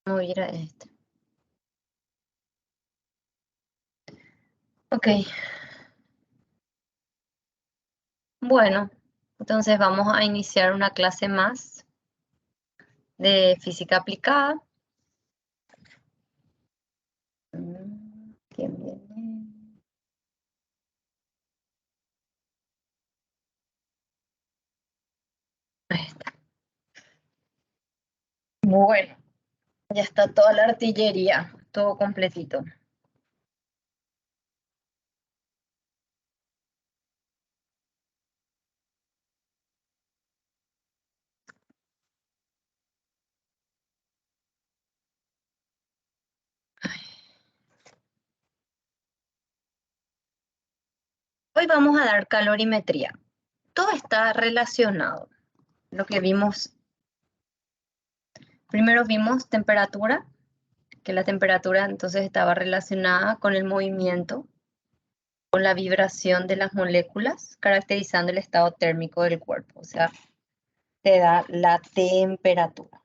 Voy a ir a este. Ok, bueno, entonces vamos a iniciar una clase más de física aplicada. ¿Quién viene? Ahí está. Bueno, ya está toda la artillería, todo completito. Hoy vamos a dar calorimetría. Todo está relacionado. Lo que vimos, primero vimos temperatura, que la temperatura entonces estaba relacionada con el movimiento, con la vibración de las moléculas, caracterizando el estado térmico del cuerpo, o sea, te da la temperatura.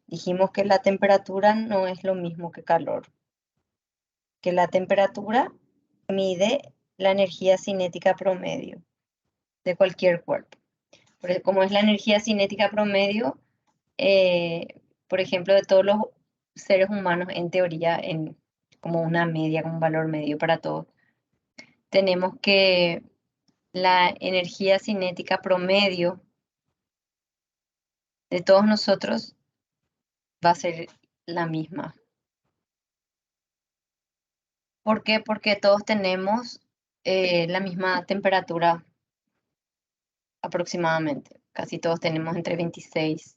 Dijimos que la temperatura no es lo mismo que calor, que la temperatura mide la energía cinética promedio de cualquier cuerpo. Como es la energía cinética promedio, por ejemplo, de todos los seres humanos, en teoría, como una media, como un valor medio para todos, tenemos que la energía cinética promedio de todos nosotros va a ser la misma. ¿Por qué? Porque todos tenemos la misma temperatura aproximadamente. Casi todos tenemos entre 26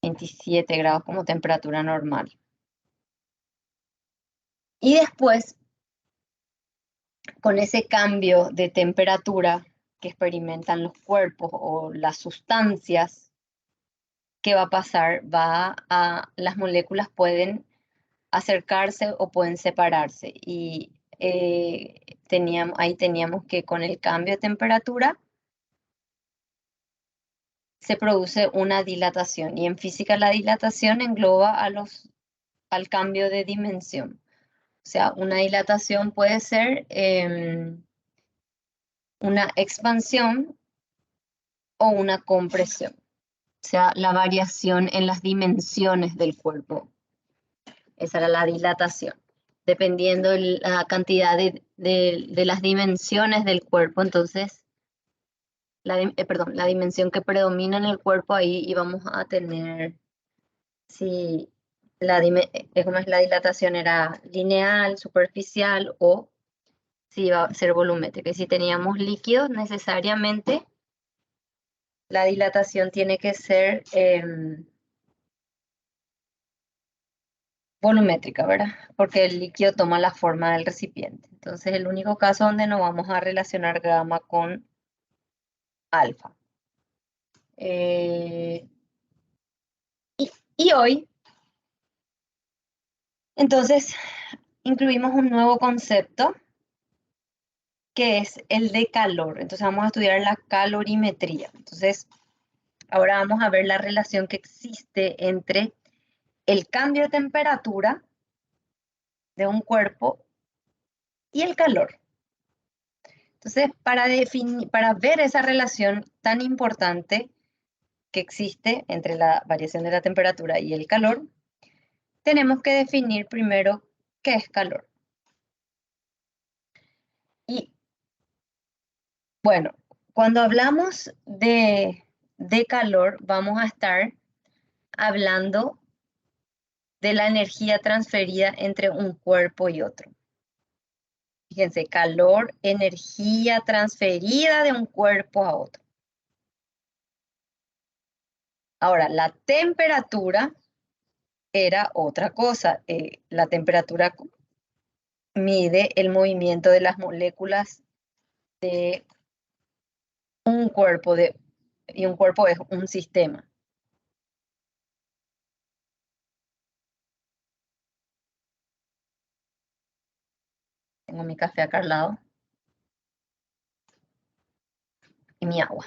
y 27 grados como temperatura normal. Y después, con ese cambio de temperatura que experimentan los cuerpos o las sustancias, ¿qué va a pasar? Las moléculas pueden acercarse o pueden separarse. Y ahí teníamos que con el cambio de temperatura se produce una dilatación. Y en física la dilatación engloba al cambio de dimensión. O sea, una dilatación puede ser una expansión o una compresión. O sea, la variación en las dimensiones del cuerpo. Esa era la dilatación. Dependiendo de la cantidad de las dimensiones del cuerpo, entonces, la dimensión que predomina en el cuerpo, ahí íbamos a tener, si como es la dilatación era lineal, superficial o si iba a ser volumétrica. Y si teníamos líquidos, necesariamente la dilatación tiene que ser volumétrica, ¿verdad? Porque el líquido toma la forma del recipiente. Entonces, el único caso donde no vamos a relacionar gamma con alfa. Y hoy, entonces, incluimos un nuevo concepto que es el de calor. Entonces, vamos a estudiar la calorimetría. Entonces, ahora vamos a ver la relación que existe entre el cambio de temperatura de un cuerpo y el calor. Entonces, para ver esa relación tan importante que existe entre la variación de la temperatura y el calor, tenemos que definir primero qué es calor. Y bueno, cuando hablamos de calor, vamos a estar hablando de la energía transferida entre un cuerpo y otro. Fíjense, calor, energía transferida de un cuerpo a otro. Ahora, la temperatura era otra cosa. La temperatura mide el movimiento de las moléculas de un cuerpo, y un cuerpo es un sistema. Tengo mi café acá al lado y mi agua.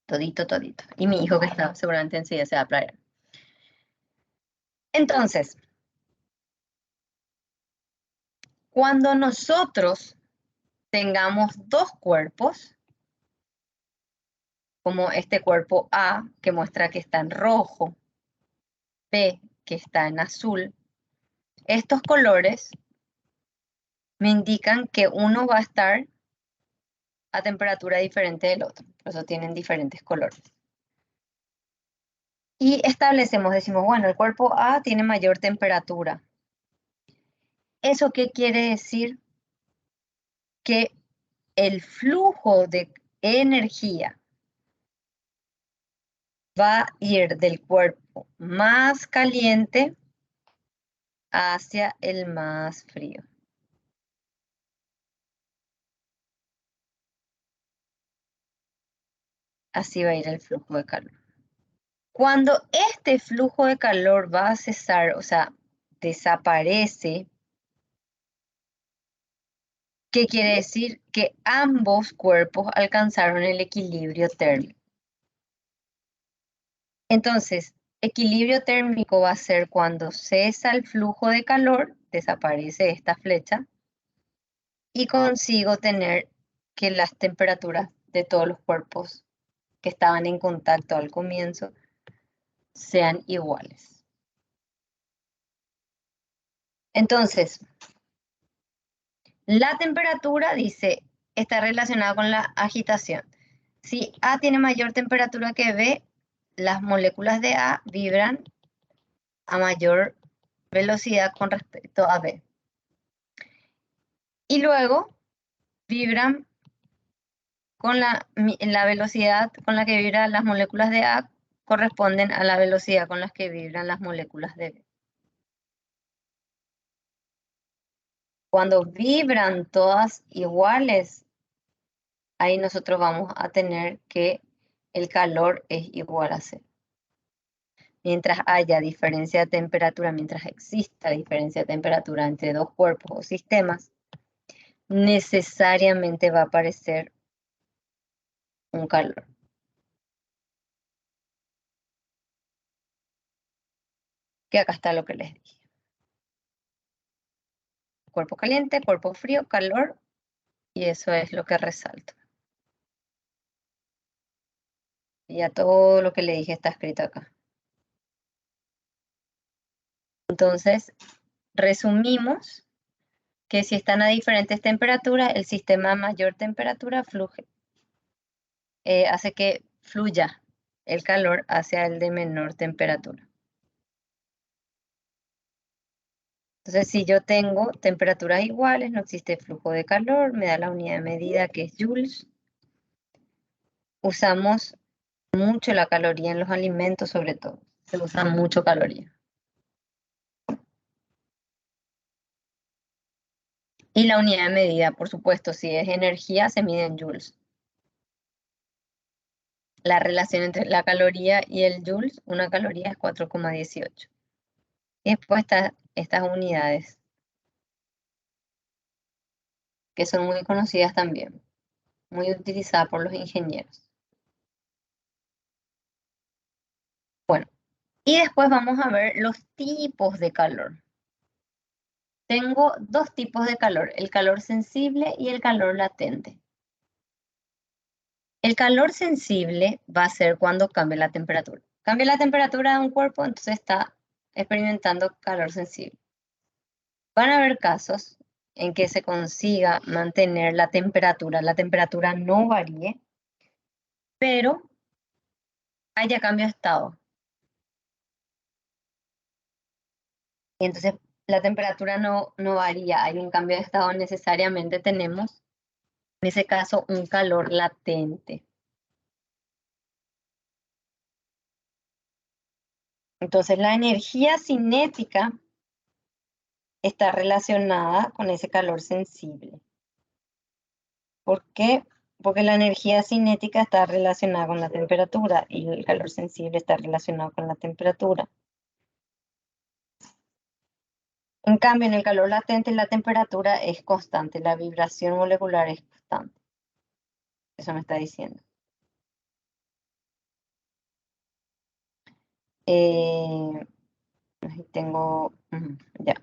Todito, todito. Y mi hijo que está seguramente enseguida se va a playar. Entonces, cuando nosotros tengamos dos cuerpos, como este cuerpo A, que muestra que está en rojo, B, que está en azul, estos colores me indican que uno va a estar a temperatura diferente del otro, por eso tienen diferentes colores. Y establecemos, decimos, bueno, el cuerpo A tiene mayor temperatura. ¿Eso qué quiere decir? Que el flujo de energía va a ir del cuerpo más caliente hacia el más frío. Así va a ir el flujo de calor. Cuando este flujo de calor va a cesar, o sea, desaparece, ¿qué quiere decir? Que ambos cuerpos alcanzaron el equilibrio térmico. Entonces, equilibrio térmico va a ser cuando cesa el flujo de calor, desaparece esta flecha, y consigo tener que las temperaturas de todos los cuerpos que estaban en contacto al comienzo sean iguales. Entonces, la temperatura, dice, está relacionada con la agitación. Si A tiene mayor temperatura que B, las moléculas de A vibran a mayor velocidad con respecto a B. Y luego vibran con la velocidad con la que vibran las moléculas de A corresponden a la velocidad con la que vibran las moléculas de B. Cuando vibran todas iguales, ahí nosotros vamos a tener que el calor es igual a cero. Mientras haya diferencia de temperatura, mientras exista diferencia de temperatura entre dos cuerpos o sistemas, necesariamente va a aparecer un calor. Que acá está lo que les dije. Cuerpo caliente, cuerpo frío, calor, y eso es lo que resalto. Y ya todo lo que le dije está escrito acá. Entonces, resumimos que si están a diferentes temperaturas, el sistema a mayor temperatura hace que fluya el calor hacia el de menor temperatura. Entonces, si yo tengo temperaturas iguales, no existe flujo de calor, me da la unidad de medida que es joules. Usamos mucho la caloría en los alimentos, sobre todo. Se usa mucho caloría. Y la unidad de medida, por supuesto, si es energía, se mide en joules. La relación entre la caloría y el joules, una caloría es 4,18. Y después están estas unidades, que son muy conocidas también, muy utilizadas por los ingenieros. Bueno, y después vamos a ver los tipos de calor. Tengo dos tipos de calor, el calor sensible y el calor latente. El calor sensible va a ser cuando cambia la temperatura. Cambia la temperatura de un cuerpo, entonces está experimentando calor sensible. Van a haber casos en que se consiga mantener la temperatura no varíe, pero haya cambio de estado. Y entonces la temperatura no varía, hay un cambio de estado, necesariamente tenemos, en ese caso, un calor latente. Entonces la energía cinética está relacionada con ese calor sensible. ¿Por qué? Porque la energía cinética está relacionada con la temperatura y el calor sensible está relacionado con la temperatura. En cambio, en el calor latente la temperatura es constante, la vibración molecular es constante. Eso me está diciendo. tengo, ya.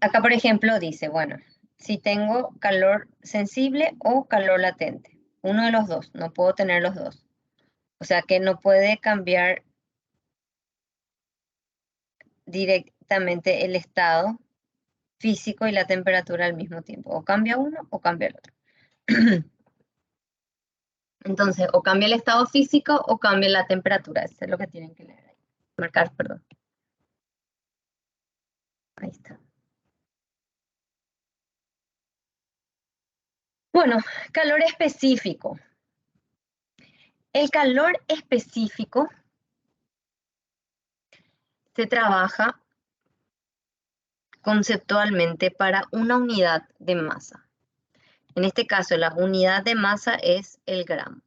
Acá, por ejemplo, dice, bueno, si tengo calor sensible o calor latente, uno de los dos, no puedo tener los dos. O sea que no puede cambiar directamente el estado físico y la temperatura al mismo tiempo. O cambia uno o cambia el otro. Entonces, o cambia el estado físico o cambia la temperatura. Eso es lo que tienen que leer ahí. Marcar, perdón. Ahí está. Bueno, calor específico. El calor específico se trabaja conceptualmente para una unidad de masa. En este caso, la unidad de masa es el gramo.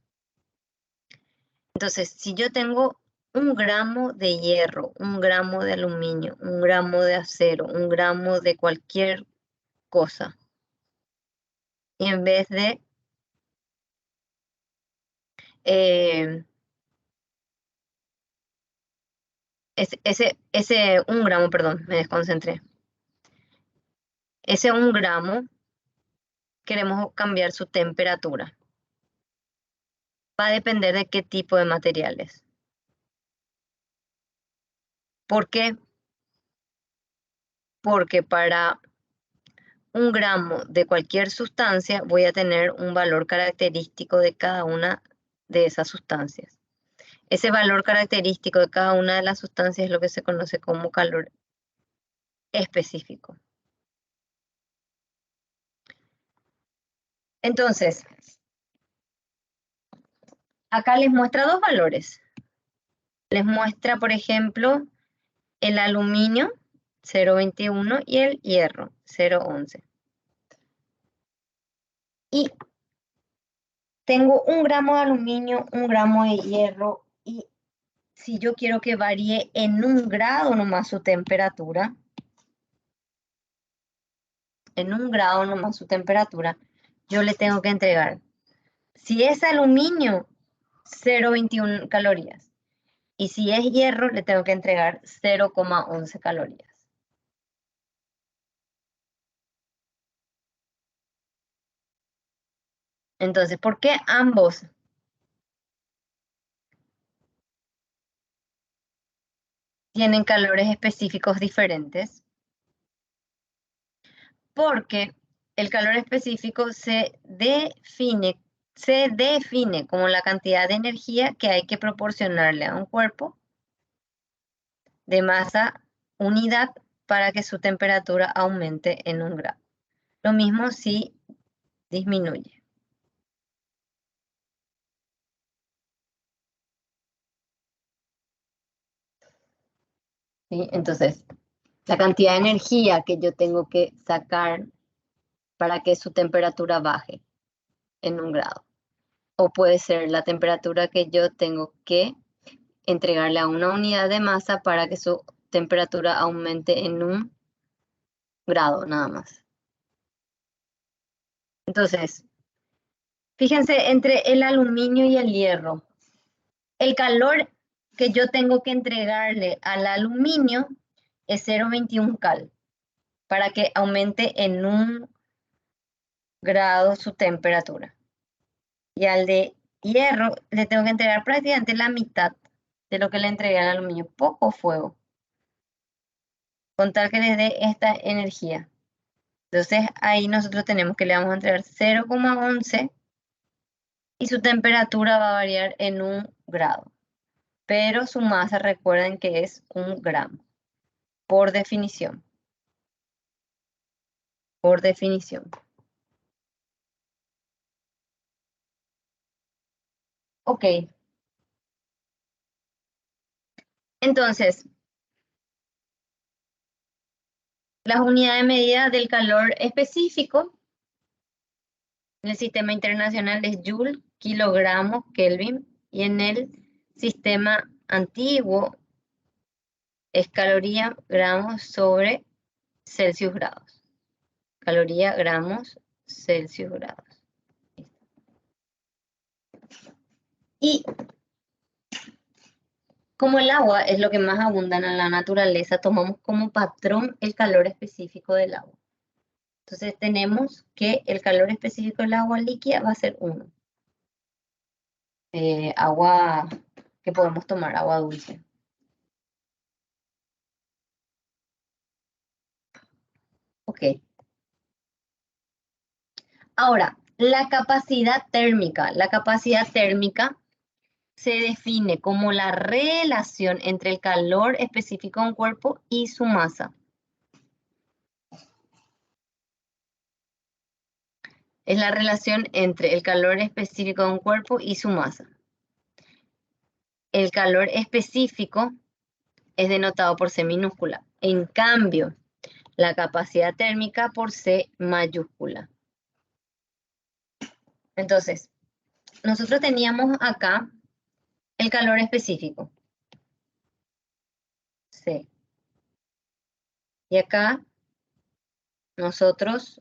Entonces, si yo tengo 1 gramo de hierro, 1 gramo de aluminio, 1 gramo de acero, 1 gramo de cualquier cosa, y en vez de ese 1 gramo, perdón, me desconcentré. Ese 1 gramo queremos cambiar su temperatura. Va a depender de qué tipo de materiales. ¿Por qué? Porque para 1 gramo de cualquier sustancia voy a tener un valor característico de cada una de esas sustancias. Ese valor característico de cada una de las sustancias es lo que se conoce como calor específico. Entonces, acá les muestra dos valores. Les muestra, por ejemplo, el aluminio 0,21 y el hierro 0,11. Y tengo 1 gramo de aluminio, 1 gramo de hierro, y si yo quiero que varíe en 1 grado nomás su temperatura, yo le tengo que entregar. Si es aluminio, 0,21 calorías. Y si es hierro, le tengo que entregar 0,11 calorías. Entonces, ¿por qué ambos tienen calores específicos diferentes? Porque el calor específico se define como la cantidad de energía que hay que proporcionarle a un cuerpo de masa unidad para que su temperatura aumente en 1 grado. Lo mismo si disminuye. ¿Sí? Entonces, la cantidad de energía que yo tengo que sacar para que su temperatura baje en 1 grado. O puede ser la temperatura que yo tengo que entregarle a una unidad de masa para que su temperatura aumente en 1 grado nada más. Entonces, fíjense entre el aluminio y el hierro. El calor que yo tengo que entregarle al aluminio es 0,21 cal para que aumente en 1 grado su temperatura. Y al de hierro le tengo que entregar prácticamente la mitad de lo que le entregué al aluminio, poco fuego, con tal que les dé esta energía. Entonces ahí nosotros tenemos que le vamos a entregar 0,11 y su temperatura va a variar en 1 grado. Pero su masa, recuerden que es 1 gramo, por definición. Por definición. Ok. Entonces, las unidades de medida del calor específico en el sistema internacional es Joule, kilogramos, Kelvin, y en el sistema antiguo es caloría, gramos sobre Celsius grados. Caloría, gramos, Celsius, grados. Y como el agua es lo que más abunda en la naturaleza, tomamos como patrón el calor específico del agua. Entonces tenemos que el calor específico del agua líquida va a ser 1. Agua que podemos tomar, agua dulce. Ok. Ahora, la capacidad térmica. La capacidad térmica se define como la relación entre el calor específico de un cuerpo y su masa. Es la relación entre el calor específico de un cuerpo y su masa. El calor específico es denotado por C minúscula. En cambio, la capacidad térmica por C mayúscula. Entonces, nosotros teníamos acá el calor específico, C. Y acá nosotros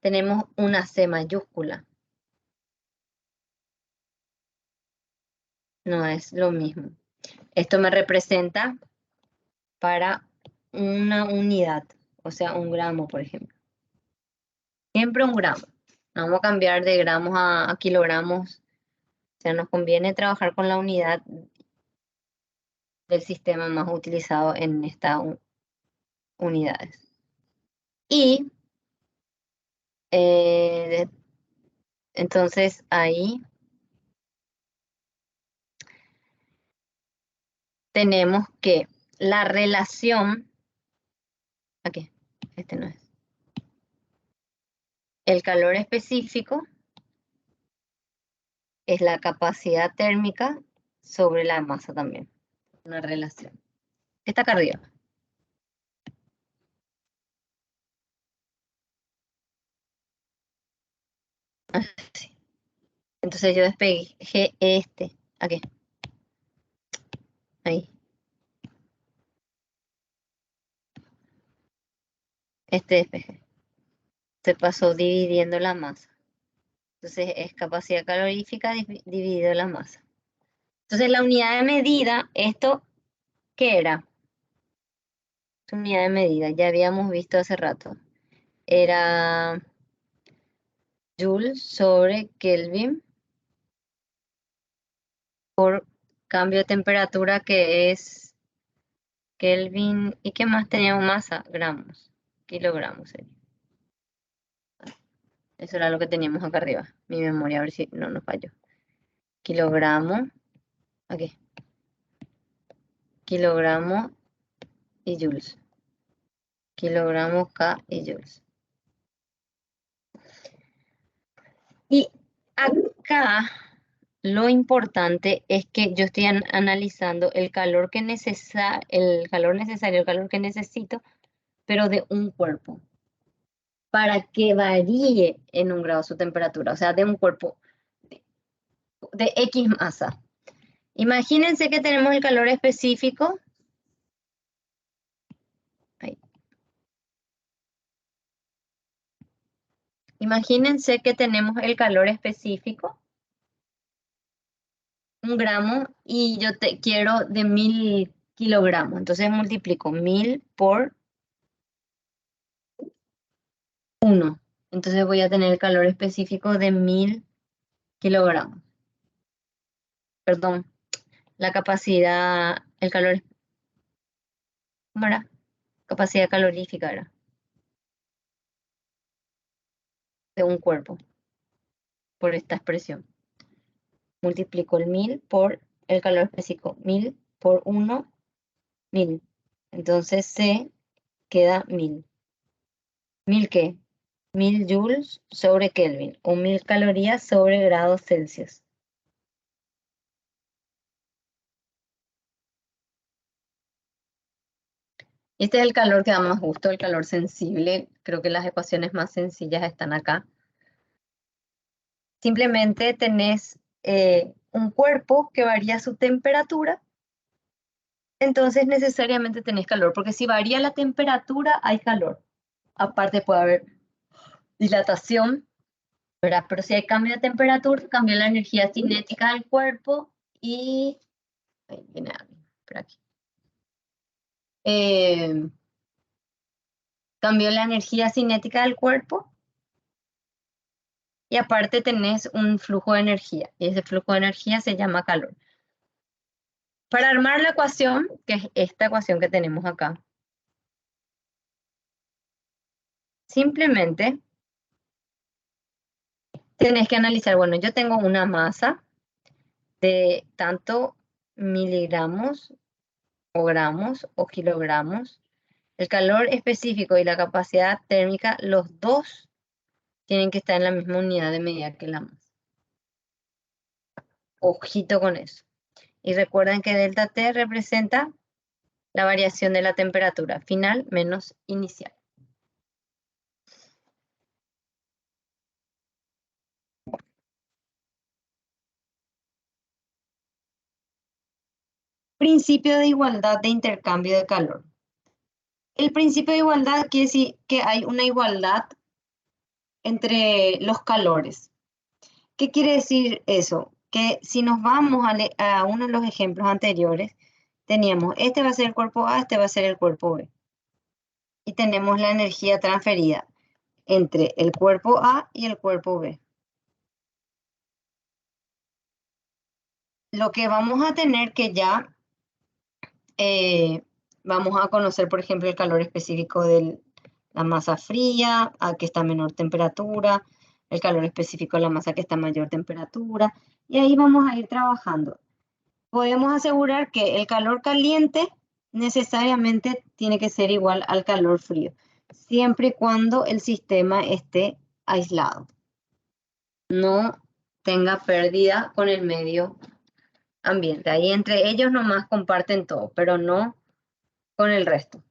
tenemos una C mayúscula. No es lo mismo. Esto me representa para una unidad, o sea, 1 gramo, por ejemplo. Siempre 1 gramo. No vamos a cambiar de gramos a kilogramos. O sea, nos conviene trabajar con la unidad del sistema más utilizado en estas unidades. Y entonces ahí tenemos que la relación, aquí, este no es, el calor específico es la capacidad térmica sobre la masa también, una relación. Está acá arriba. Así. Entonces yo despegué este, aquí, ahí. Este despeje. Se pasó dividiendo la masa. Entonces es capacidad calorífica dividido la masa. Entonces la unidad de medida, ¿esto qué era? Unidad de medida, ya habíamos visto hace rato. Era Joule sobre Kelvin por cambio de temperatura, que es Kelvin. ¿Y qué más teníamos? Masa, gramos, kilogramos sería. Eso era lo que teníamos acá arriba. Mi memoria, a ver si no nos falló. Kilogramo, aquí. Kilogramo y joules. Kilogramo K y joules. Y acá lo importante es que yo estoy analizando el calor que el calor necesario, el calor que necesito, pero de un cuerpo, para que varíe en 1 grado su temperatura, o sea, de un cuerpo de X masa. Imagínense que tenemos el calor específico. Ahí. Imagínense que tenemos el calor específico, 1 gramo, y yo quiero de 1000 kilogramos. Entonces multiplico 1000 por 1. Entonces voy a tener el calor específico de 1000 kilogramos. Perdón, la capacidad, el calor, ¿cómo era? Capacidad calorífica era de un cuerpo por esta expresión. Multiplico el 1000 por el calor específico. 1000 por 1, 1000. Entonces C queda 1000. ¿1000 qué? 1000 joules sobre Kelvin, o 1000 calorías sobre grados Celsius. Este es el calor que da más gusto, el calor sensible. Creo que las ecuaciones más sencillas están acá. Simplemente tenés un cuerpo que varía su temperatura, entonces necesariamente tenés calor, porque si varía la temperatura hay calor. Aparte puede haber dilatación, ¿verdad? Pero si hay cambio de temperatura, cambia la energía cinética del cuerpo y... Ahí viene alguien, por aquí. Cambió la energía cinética del cuerpo y aparte tenés un flujo de energía y ese flujo de energía se llama calor. Para armar la ecuación, que es esta ecuación que tenemos acá, simplemente tenés que analizar, bueno, yo tengo una masa de tanto miligramos o gramos o kilogramos. El calor específico y la capacidad térmica, los dos tienen que estar en la misma unidad de medida que la masa. Ojito con eso. Y recuerden que delta T representa la variación de la temperatura final menos inicial. Principio de igualdad de intercambio de calor. El principio de igualdad quiere decir que hay una igualdad entre los calores. ¿Qué quiere decir eso? Que si nos vamos a uno de los ejemplos anteriores, teníamos, este va a ser el cuerpo A, este va a ser el cuerpo B. Y tenemos la energía transferida entre el cuerpo A y el cuerpo B. Lo que vamos a tener que ya, vamos a conocer, por ejemplo, el calor específico de la masa fría, a que está a menor temperatura, el calor específico de la masa que está a mayor temperatura, y ahí vamos a ir trabajando. Podemos asegurar que el calor caliente necesariamente tiene que ser igual al calor frío, siempre y cuando el sistema esté aislado, no tenga pérdida con el medio ambiente. Ahí entre ellos nomás comparten todo, pero no con el resto.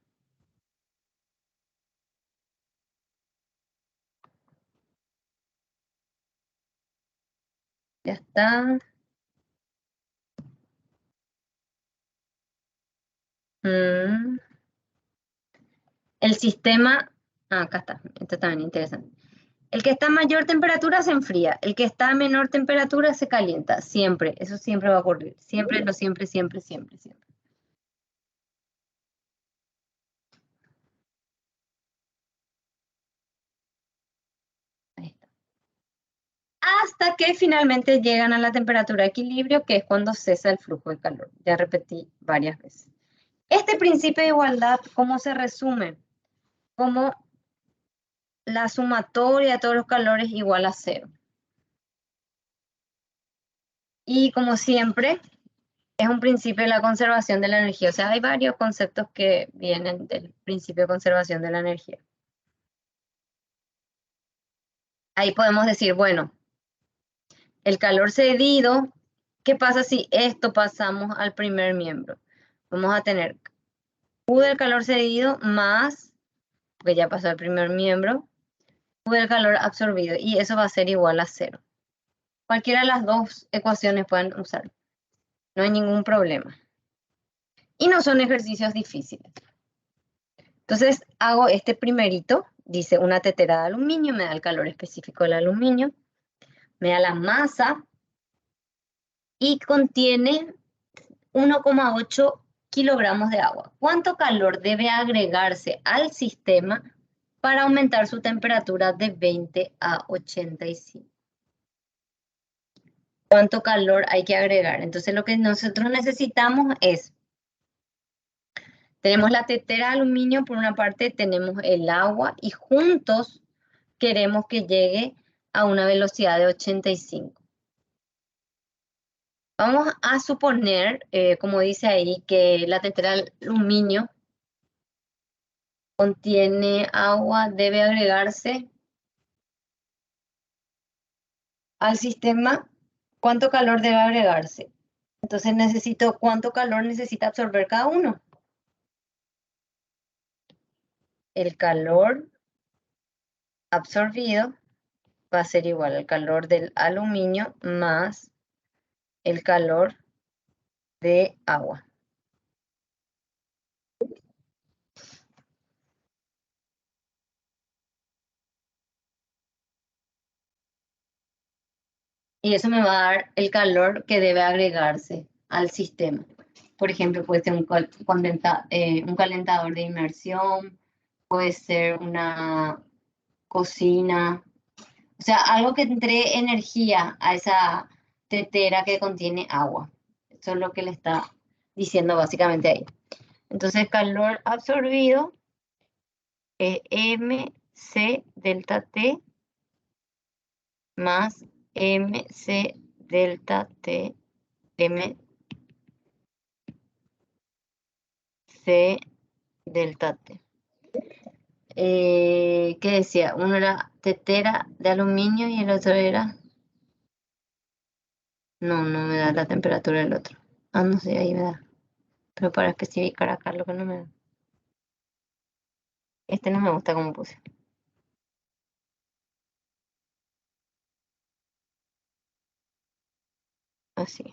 Ya está. El sistema, acá está, esto también es interesante. El que está a mayor temperatura se enfría, el que está a menor temperatura se calienta, siempre, eso siempre va a ocurrir, siempre, siempre, siempre, siempre, siempre. Ahí está. Hasta que finalmente llegan a la temperatura de equilibrio, que es cuando cesa el flujo de calor. Ya repetí varias veces. Este principio de igualdad, ¿cómo se resume? Como la sumatoria de todos los calores igual a cero. Y como siempre, es un principio de la conservación de la energía. O sea, hay varios conceptos que vienen del principio de conservación de la energía. Ahí podemos decir, bueno, el calor cedido, ¿qué pasa si esto pasamos al primer miembro? Vamos a tener Q del calor cedido más, porque ya pasó al primer miembro, Q del calor absorbido, y eso va a ser igual a cero. Cualquiera de las dos ecuaciones pueden usar. No hay ningún problema. Y no son ejercicios difíciles. Entonces hago este primerito, dice una tetera de aluminio, me da el calor específico del aluminio, me da la masa y contiene 1,8 kilogramos de agua. ¿Cuánto calor debe agregarse al sistema para aumentar su temperatura de 20 a 85? ¿Cuánto calor hay que agregar? Entonces lo que nosotros necesitamos es, tenemos la tetera de aluminio por una parte, tenemos el agua y juntos queremos que llegue a una velocidad de 85. Vamos a suponer, como dice ahí, que la tetera de aluminio contiene agua, debe agregarse al sistema. ¿Cuánto calor debe agregarse? Entonces necesito, ¿cuánto calor necesita absorber cada uno? El calor absorbido va a ser igual al calor del aluminio más el calor de agua. Y eso me va a dar el calor que debe agregarse al sistema. Por ejemplo, puede ser un calentador de inmersión, puede ser una cocina, o sea, algo que entre energía a esa tetera que contiene agua. Eso es lo que le está diciendo básicamente ahí. Entonces, calor absorbido es mc delta T más mc delta T mc delta T. ¿Qué decía? Uno era tetera de aluminio y el otro era... No, no me da la temperatura del otro. Ah, no sé, ahí me da. Pero para especificar acá lo que no me da. Este no me gusta como puse. Así.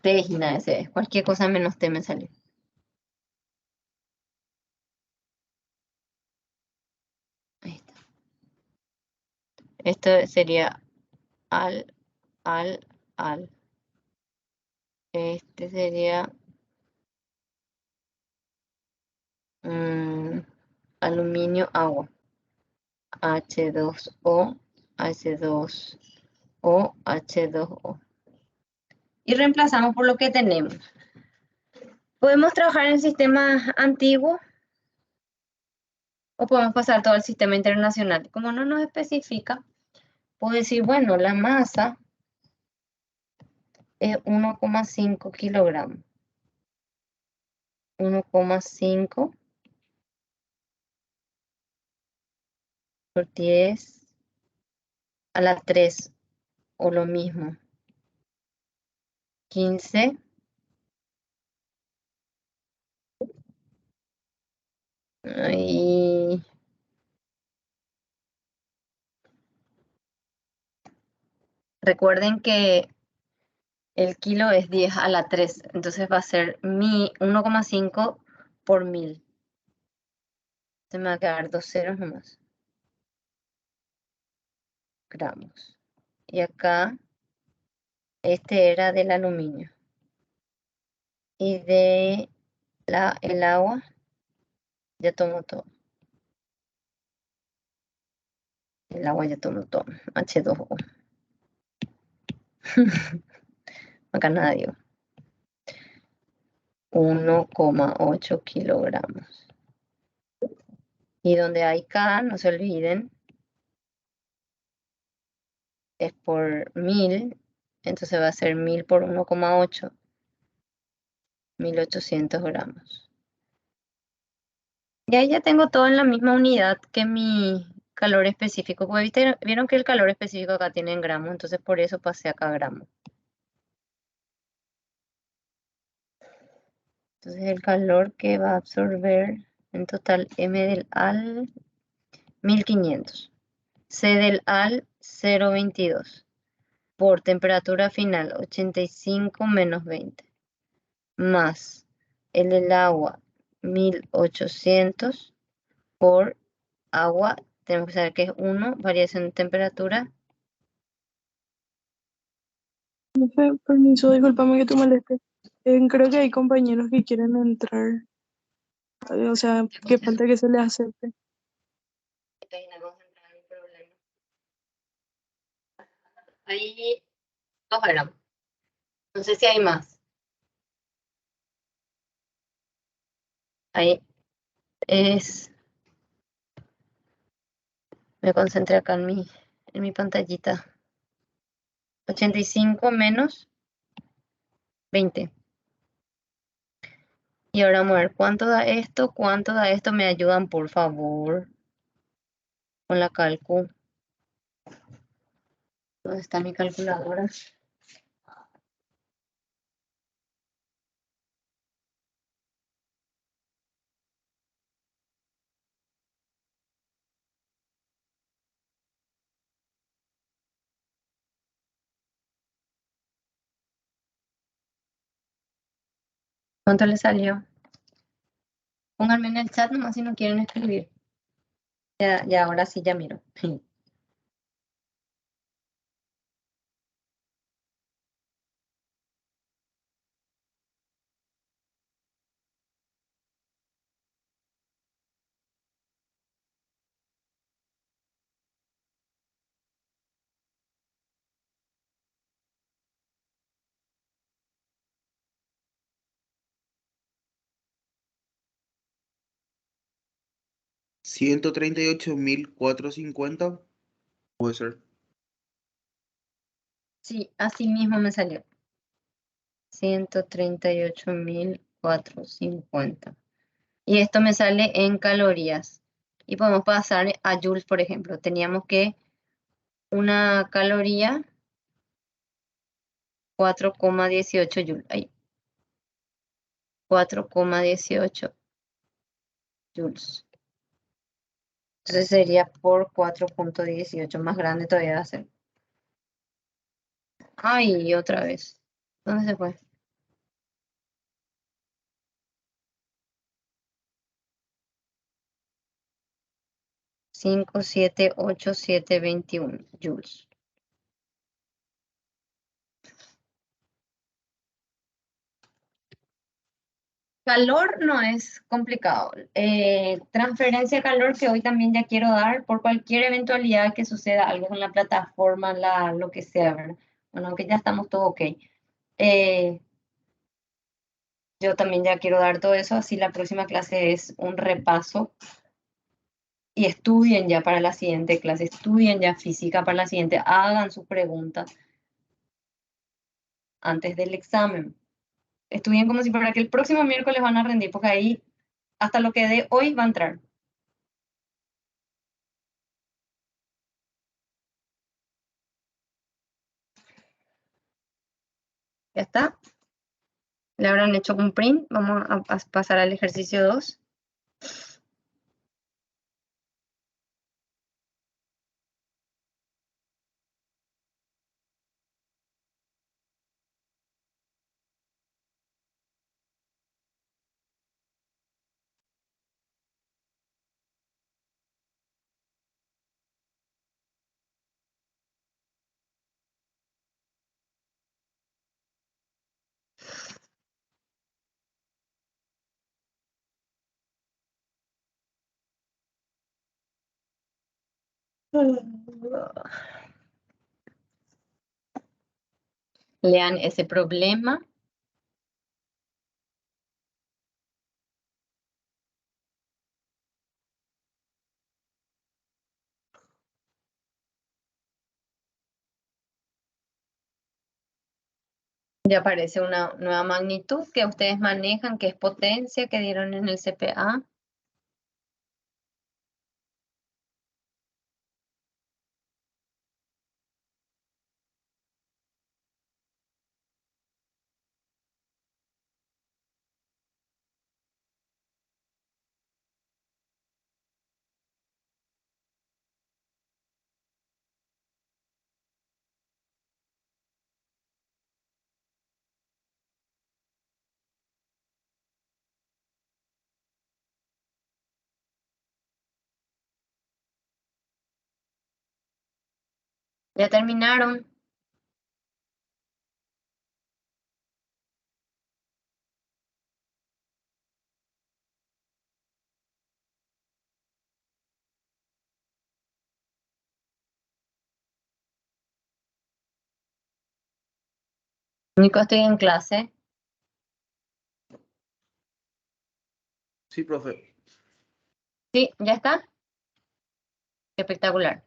T y nada, ese es. Cualquier cosa menos T me salió. Ahí está. Esto sería al, al. Este sería mm, aluminio, agua. H2O, H2O, H2O. Y reemplazamos por lo que tenemos. Podemos trabajar en sistemas antiguos o podemos pasar todo al sistema internacional. Como no nos especifica, puedo decir, bueno, la masa es 1,5 kilogramos. 1,5 por 10 a la 3 o lo mismo. 15. Y recuerden que el kilo es 10 a la 3, entonces va a ser 1,5 por 1000. Se me va a quedar dos ceros nomás. Gramos. Y acá, este era del aluminio. Y de el agua, ya tomo todo. El agua ya tomo todo. H2O. Acá nada digo. 1,8 kilogramos. Y donde hay K, no se olviden, es por 1000. Entonces va a ser 1000 por 1,8. 1800 gramos. Y ahí ya tengo todo en la misma unidad que mi calor específico. Porque vieron que el calor específico acá tiene en gramos, entonces por eso pasé acá a gramos. Entonces el calor que va a absorber en total M del al 1500. C del al 0,22. Por temperatura final 85 menos 20. Más el del agua 1800 por agua, tenemos que saber que es 1, variación de temperatura. Profe, permiso, discúlpame que te moleste. Creo que hay compañeros que quieren entrar, o sea, que falta que se les acepte. Ahí 2 gramos. No sé si hay más. Ahí es. Me concentré acá en mi pantallita. 85 menos 20. Y ahora vamos a ver cuánto da esto, cuánto da esto. Me ayudan, por favor, con la calcu. ¿Dónde está mi calculadora? ¿Cuánto le salió? Pónganme en el chat nomás si no quieren escribir. Ya, ya, ahora sí, ya miro. 138.450, puede ser. Sí, así mismo me salió. 138.450. Y esto me sale en calorías. Y podemos pasar a joules, por ejemplo. Teníamos que una caloría, 4,18 joules. Ahí, 4,18 joules. Entonces sería por 4,18. Más grande todavía va a ser. Ay, otra vez. ¿Dónde se fue? 5,78721 joules. Calor no es complicado. Transferencia de calor que hoy también ya quiero dar por cualquier eventualidad que suceda algo con la plataforma, lo que sea, ¿verdad? Bueno, que ya estamos todo ok. Eh, yo también ya quiero dar todo eso, así la próxima clase es un repaso y estudien ya para la siguiente clase, estudien ya física para la siguiente, hagan sus preguntas antes del examen. Estudien como si fuera que el próximo miércoles van a rendir, porque ahí hasta lo que dé hoy va a entrar. ¿Ya está? Le habrán hecho un print. Vamos a pasar al ejercicio 2. Lean ese problema. Ya aparece una nueva magnitud que ustedes manejan, que es potencia que dieron en el CPA. Ya terminaron. Nico, estoy en clase. Sí, profe. Sí, ¿ya está? Espectacular.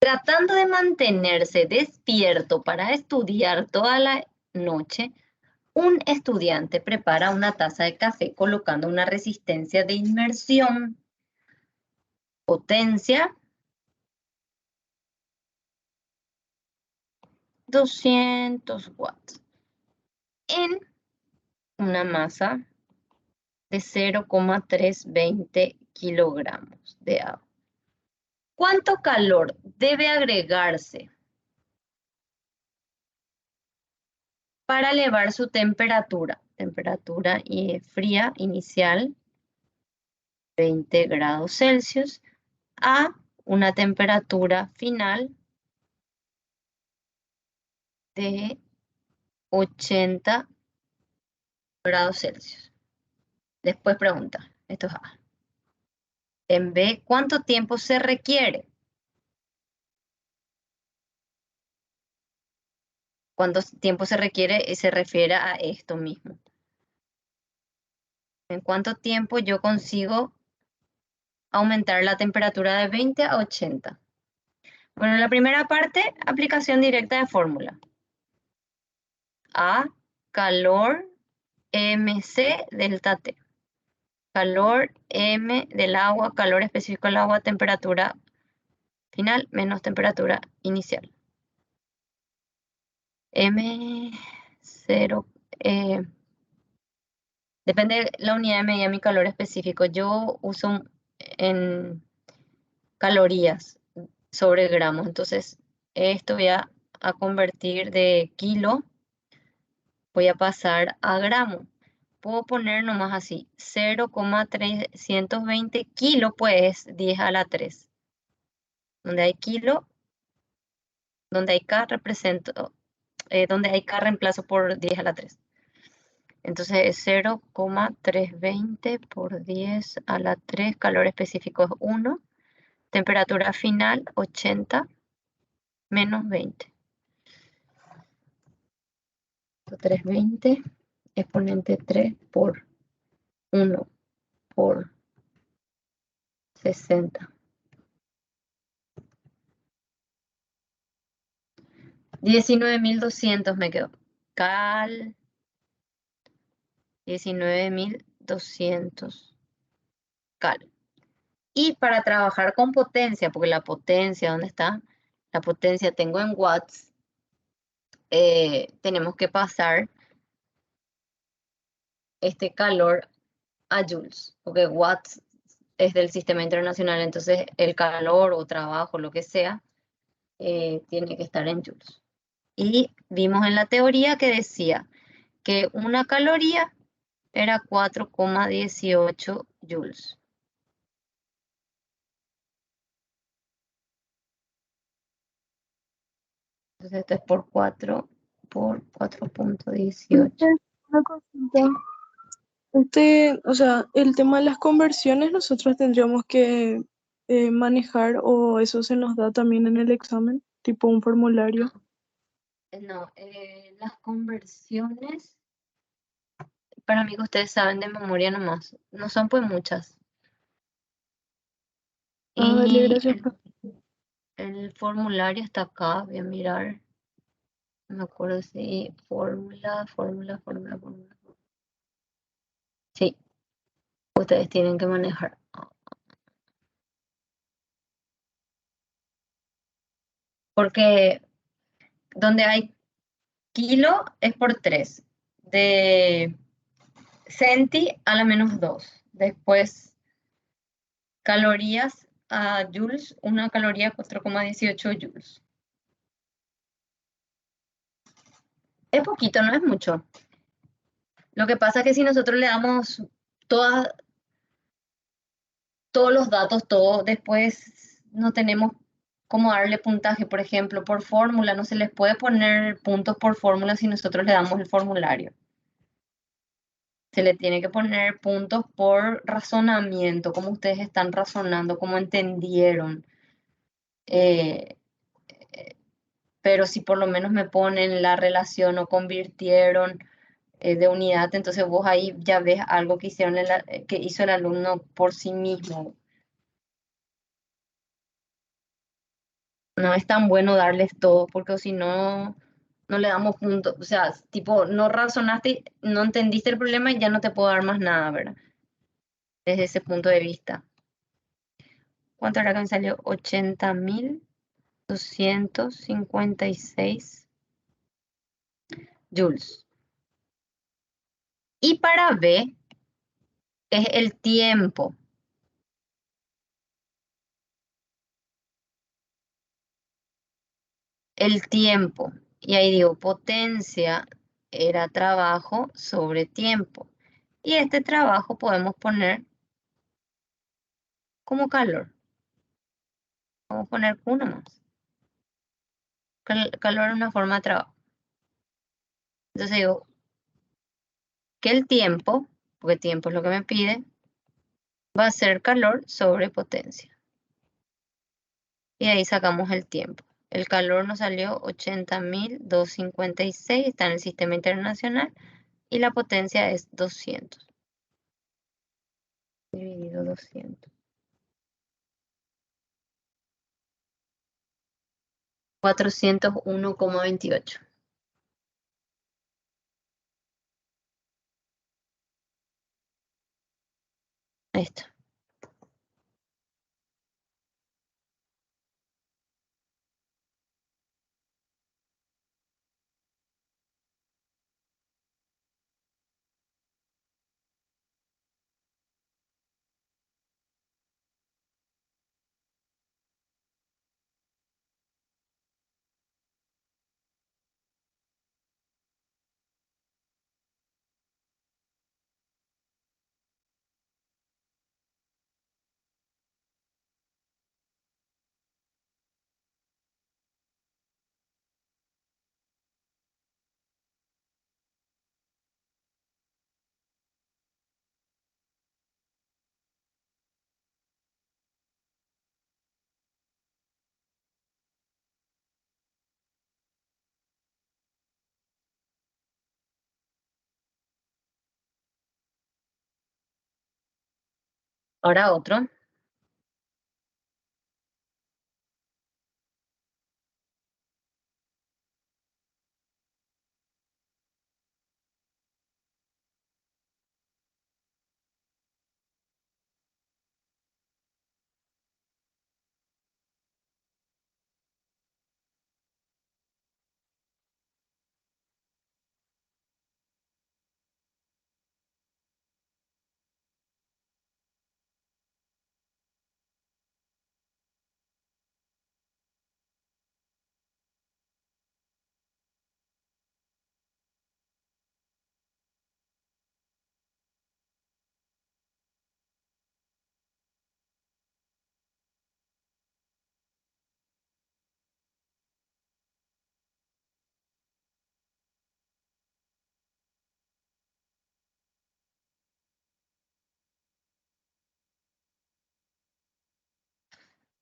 Tratando de mantenerse despierto para estudiar toda la noche, Un estudiante prepara una taza de café colocando una resistencia de inmersión. Potencia 200 watts en una masa de 0,320 kilogramos de agua. ¿Cuánto calor debe agregarse para elevar su temperatura? Temperatura fría inicial, 20 grados Celsius, a una temperatura final de 80 grados Celsius. Después pregunta, esto es A. En B, ¿cuánto tiempo se requiere? ¿Cuánto tiempo se requiere? Se refiere a esto mismo. ¿En cuánto tiempo yo consigo aumentar la temperatura de 20 a 80? Bueno, en la primera parte, aplicación directa de fórmula. A, calor, mc delta T. Calor M del agua, calor específico del agua, temperatura final menos temperatura inicial. M0, depende de la unidad de medida de mi calor específico. Yo uso en calorías sobre gramos. Entonces, esto voy a convertir de kilo, voy a pasar a gramo. Puedo poner nomás así, 0,320 kilo, pues 10 a la 3. Donde hay kilo, donde hay K represento, donde hay K reemplazo por 10 a la 3. Entonces es 0,320 por 10 a la 3, calor específico es 1, temperatura final 80 menos 20. 320, exponente 3 por 1 por 60. 19.200 me quedó. 19.200 cal. Y para trabajar con potencia, porque la potencia, ¿dónde está? La potencia tengo en watts. Tenemos que pasar este calor a joules, porque watts es del sistema internacional, entonces el calor o trabajo, lo que sea, tiene que estar en joules. Y vimos en la teoría que decía que una caloría era 4,18 joules. Entonces esto es por 4 por 4,18. Una consulta. O sea, el tema de las conversiones nosotros tendríamos que manejar o eso se nos da también en el examen, tipo un formulario. No, las conversiones, para mí que ustedes saben de memoria nomás, no son pues muchas. Ah, dale, Y gracias. el formulario está acá, voy a mirar. No me acuerdo si fórmula. Sí, ustedes tienen que manejar. Porque donde hay kilo es por 3. De centi a la menos 2. Después calorías a joules, una caloría 4,18 joules. Es poquito, no es mucho. Lo que pasa es que si nosotros le damos todos los datos, todo, después no tenemos cómo darle puntaje, por ejemplo, por fórmula. No se les puede poner puntos por fórmula si nosotros le damos el formulario. Se le tiene que poner puntos por razonamiento, cómo ustedes están razonando, cómo entendieron. Pero si por lo menos me ponen la relación o convirtieron de unidad, entonces vos ahí ya ves algo que que hizo el alumno por sí mismo. No es tan bueno darles todo, porque si no, No le damos puntos. O sea, tipo, no razonaste, no entendiste el problema y ya no te puedo dar más nada, ¿verdad? Desde ese punto de vista. ¿Cuánto era que me salió? 80.256 joules. Y para B es el tiempo. El tiempo. Y ahí digo, potencia era trabajo sobre tiempo. Y este trabajo podemos poner como calor. Vamos a poner Q nomás. Calor es una forma de trabajo. Entonces digo que el tiempo, porque tiempo es lo que me pide, va a ser calor sobre potencia. Y ahí sacamos el tiempo. El calor nos salió 80.256, está en el sistema internacional, y la potencia es 200. Dividido 200. 401,28. Ahí está. Ahora otro.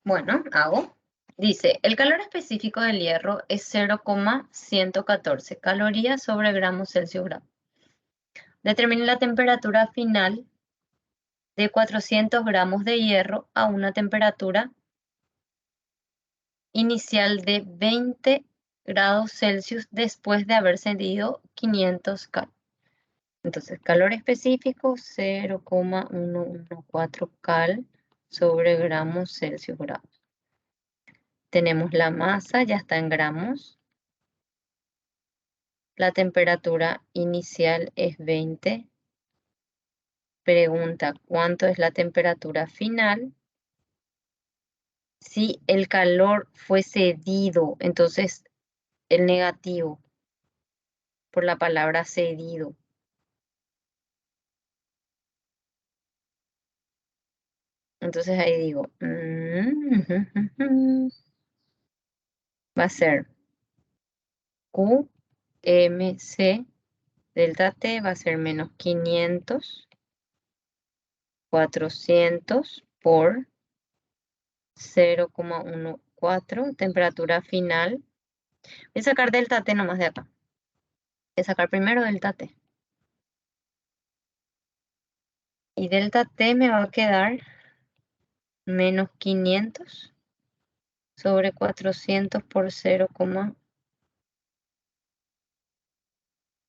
Bueno, hago. Dice, el calor específico del hierro es 0,114 calorías sobre gramos Celsius grado. Determine la temperatura final de 400 gramos de hierro a una temperatura inicial de 20 grados Celsius después de haber cedido 500 K. Entonces, calor específico 0,114 cal sobre gramos Celsius grado. Tenemos la masa, ya está en gramos. La temperatura inicial es 20. Pregunta, ¿cuánto es la temperatura final? Si el calor fue cedido, entonces el negativo por la palabra cedido. Entonces ahí digo, va a ser QMC delta T va a ser menos 500, 400 por 0,14, temperatura final. Voy a sacar delta T nomás de acá. Voy a sacar primero delta T. Y delta T me va a quedar menos 500 sobre 400 por 0,14.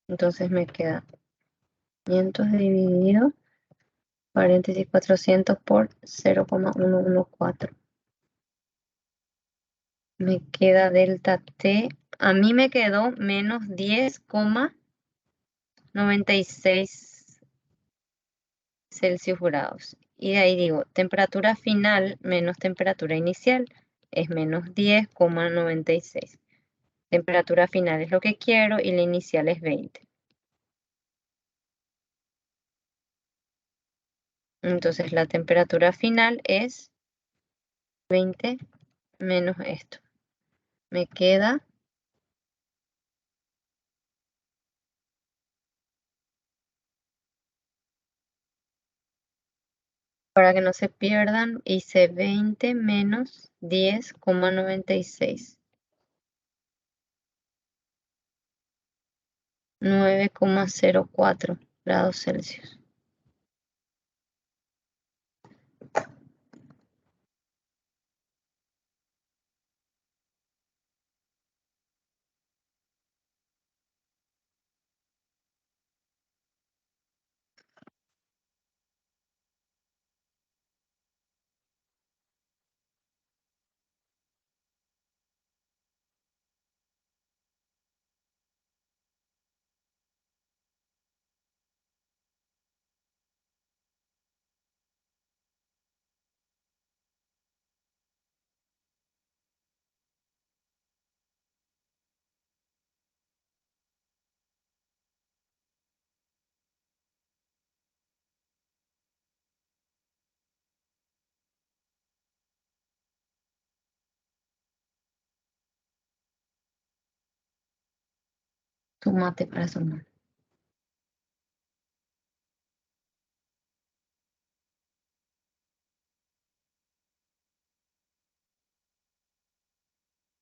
Entonces me queda 500 dividido, paréntesis 400 por 0,114. Me queda delta T. A mí me quedó menos 10,96 Celsius grados. Y de ahí digo, temperatura final menos temperatura inicial es menos 10,96. Temperatura final es lo que quiero y la inicial es 20. Entonces la temperatura final es 20 menos esto. Me queda para que no se pierdan, hice 20 menos 10,96. 9,04 grados Celsius. Tomate para sumar.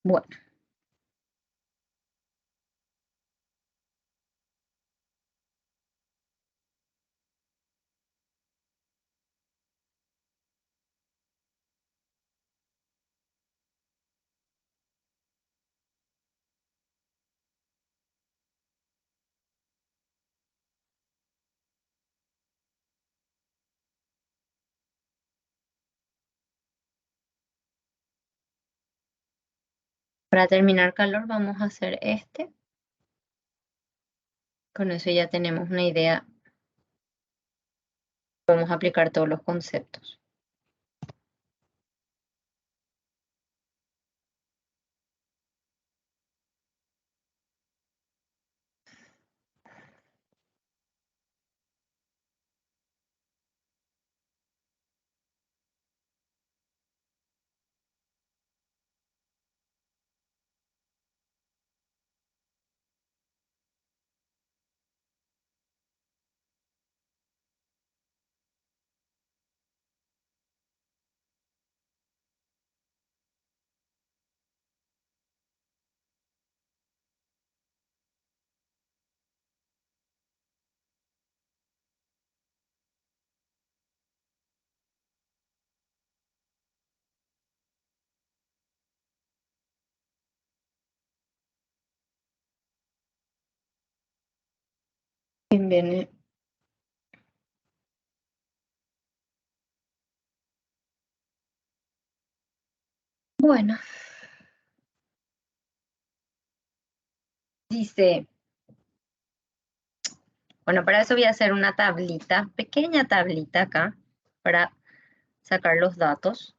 Bueno, para terminar calor vamos a hacer este. Con eso ya tenemos una idea. Podemos aplicar todos los conceptos. Viene. Bueno. Dice, bueno, para eso voy a hacer una tablita, pequeña tablita acá, para sacar los datos.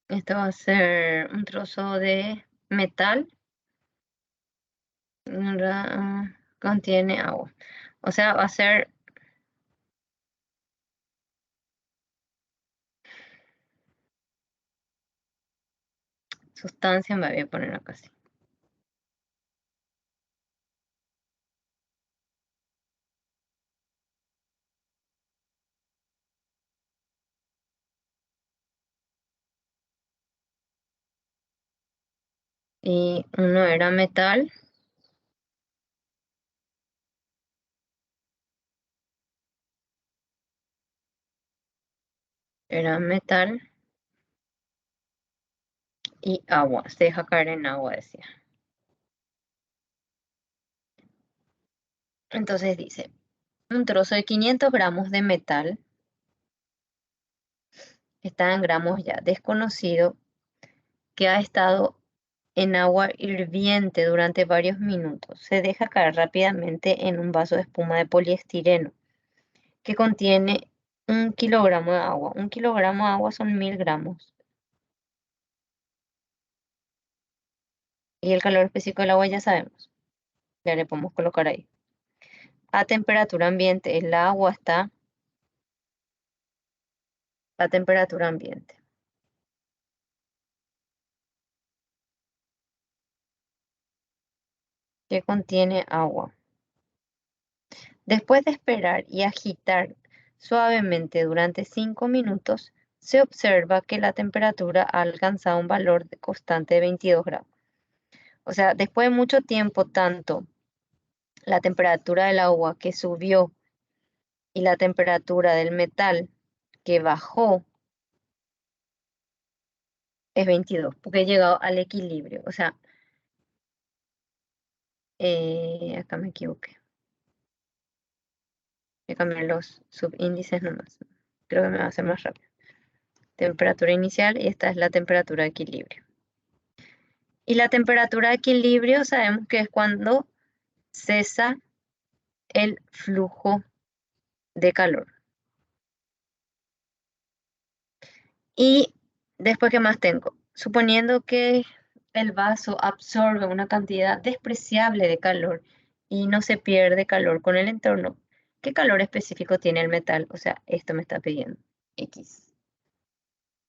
Esto va a ser un trozo de metal, contiene agua. O sea, va a ser sustancia, me voy a poner acá así. Y uno era metal. Era metal y agua. Se deja caer en agua, decía. Entonces dice, un trozo de 500 gramos de metal, está en gramos ya, desconocido, que ha estado en agua hirviente durante varios minutos. Se deja caer rápidamente en un vaso de espuma de poliestireno que contiene 1 kilogramo de agua. 1 kilogramo de agua son 1000 gramos. Y el calor específico del agua ya sabemos. Ya le podemos colocar ahí. A temperatura ambiente, el agua está a temperatura ambiente. Que contiene agua. Después de esperar y agitar suavemente durante 5 minutos, se observa que la temperatura ha alcanzado un valor constante de 22 grados. O sea, después de mucho tiempo, tanto la temperatura del agua que subió y la temperatura del metal que bajó es 22, porque he llegado al equilibrio. O sea, acá me equivoqué. Voy a cambiar los subíndices nomás. Creo que me va a hacer más rápido. Temperatura inicial y esta es la temperatura de equilibrio. Y la temperatura de equilibrio sabemos que es cuando cesa el flujo de calor. Y después, ¿qué más tengo? Suponiendo que el vaso absorbe una cantidad despreciable de calor y no se pierde calor con el entorno, ¿qué calor específico tiene el metal? O sea, esto me está pidiendo X.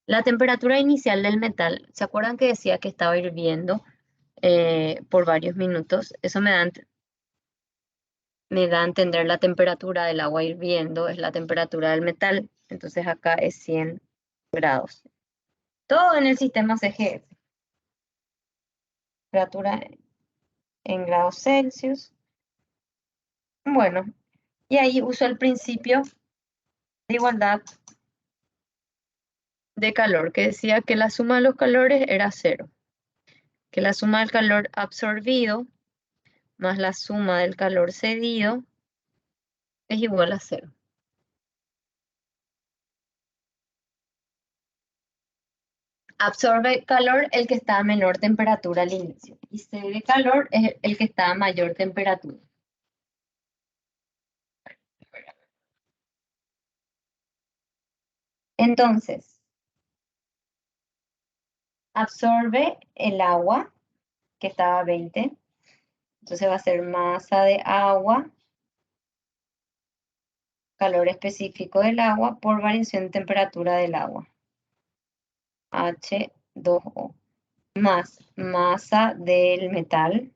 La temperatura inicial del metal, ¿se acuerdan que decía que estaba hirviendo por varios minutos? Eso me da a entender la temperatura del agua hirviendo, es la temperatura del metal. Entonces acá es 100 grados. Todo en el sistema CGS. Temperatura en grados Celsius. Bueno, y ahí uso el principio de igualdad de calor, que decía que la suma de los calores era 0. Que la suma del calor absorbido más la suma del calor cedido es igual a 0. Absorbe calor el que está a menor temperatura al inicio y cede calor es el que está a mayor temperatura. Entonces, absorbe el agua que estaba a 20. Entonces va a ser masa de agua, calor específico del agua por variación de temperatura del agua. H2O. Más masa del metal,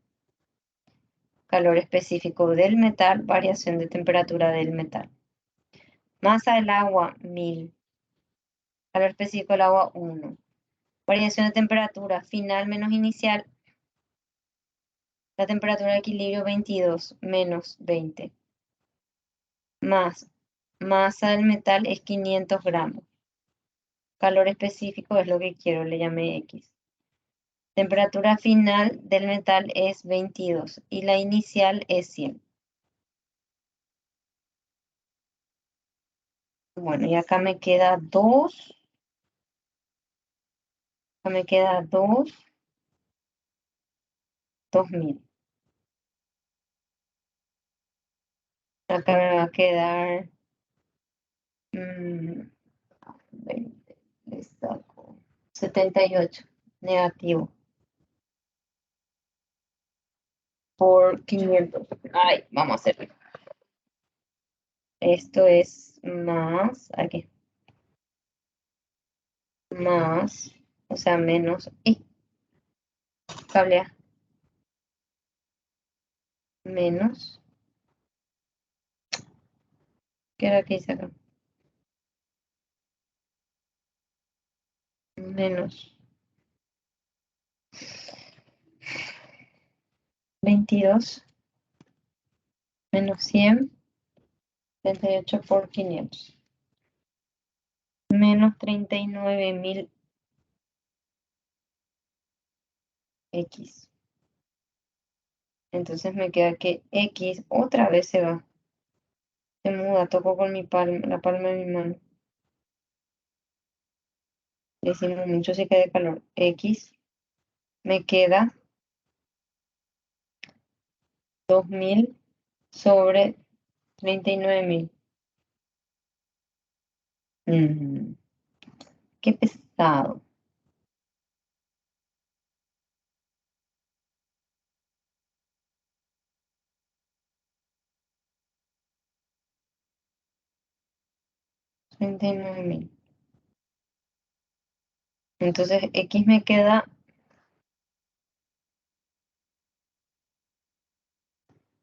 calor específico del metal, variación de temperatura del metal. Masa del agua, 1000. Calor específico del agua, 1. Variación de temperatura final menos inicial. La temperatura de equilibrio, 22 menos 20. Más masa del metal es 500 gramos. Calor específico es lo que quiero, le llamé X. Temperatura final del metal es 22 y la inicial es 100. Bueno, y acá me queda 2. Acá me queda 2000. Acá me va a quedar 20. Le saco 78. Negativo. por 500. Ay, vamos a hacerlo. Esto es más, aquí, más, o sea, menos, y cablea, menos, ¿qué era que hice acá? Menos 22, menos 100, 38 por 500, menos 39.000 X. Entonces me queda que X otra vez se va. Se muda, toco con mi palma, la palma de mi mano. Le hicimos mucho sí que de calor. X me queda 2000 sobre 39.000. Qué pesado. $39.000. Entonces X me queda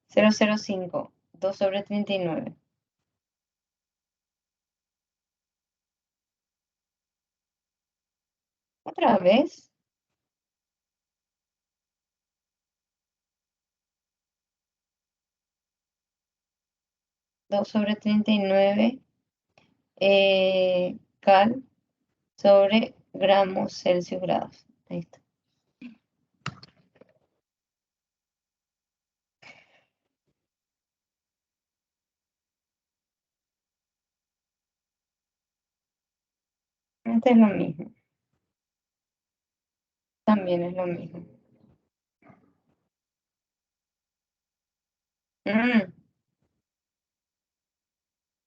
0,05, 2 sobre 39. Otra vez. Dos sobre 39 cal sobre gramos Celsius grados. Ahí está. Este es lo mismo. También es lo mismo.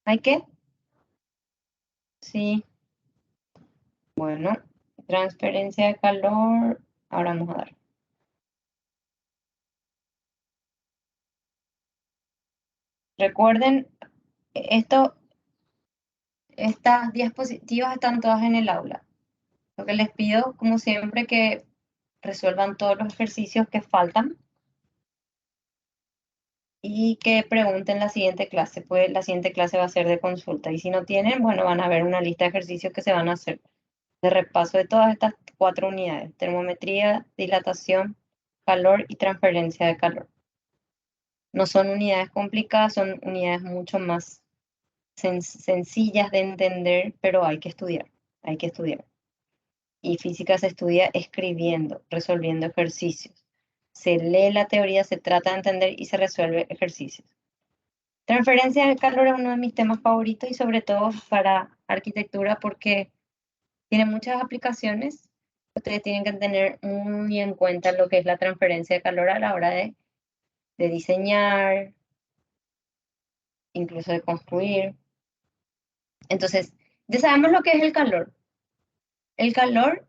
¿Hay qué? Sí. Bueno, transferencia de calor. Ahora vamos a dar. Recuerden, estas diapositivas están todas en el aula. Lo que les pido, como siempre, que resuelvan todos los ejercicios que faltan y que pregunten la siguiente clase, pues la siguiente clase va a ser de consulta. Y si no tienen, bueno, van a ver una lista de ejercicios que se van a hacer de repaso de todas estas 4 unidades: termometría, dilatación, calor y transferencia de calor. No son unidades complicadas, son unidades mucho más sencillas de entender, pero hay que estudiar, hay que estudiar. Y física se estudia escribiendo, resolviendo ejercicios. Se lee la teoría, se trata de entender y se resuelve ejercicios. Transferencia de calor es uno de mis temas favoritos y sobre todo para arquitectura porque tiene muchas aplicaciones. Ustedes tienen que tener muy en cuenta lo que es la transferencia de calor a la hora de diseñar, incluso de construir. Entonces, ya sabemos lo que es el calor. El calor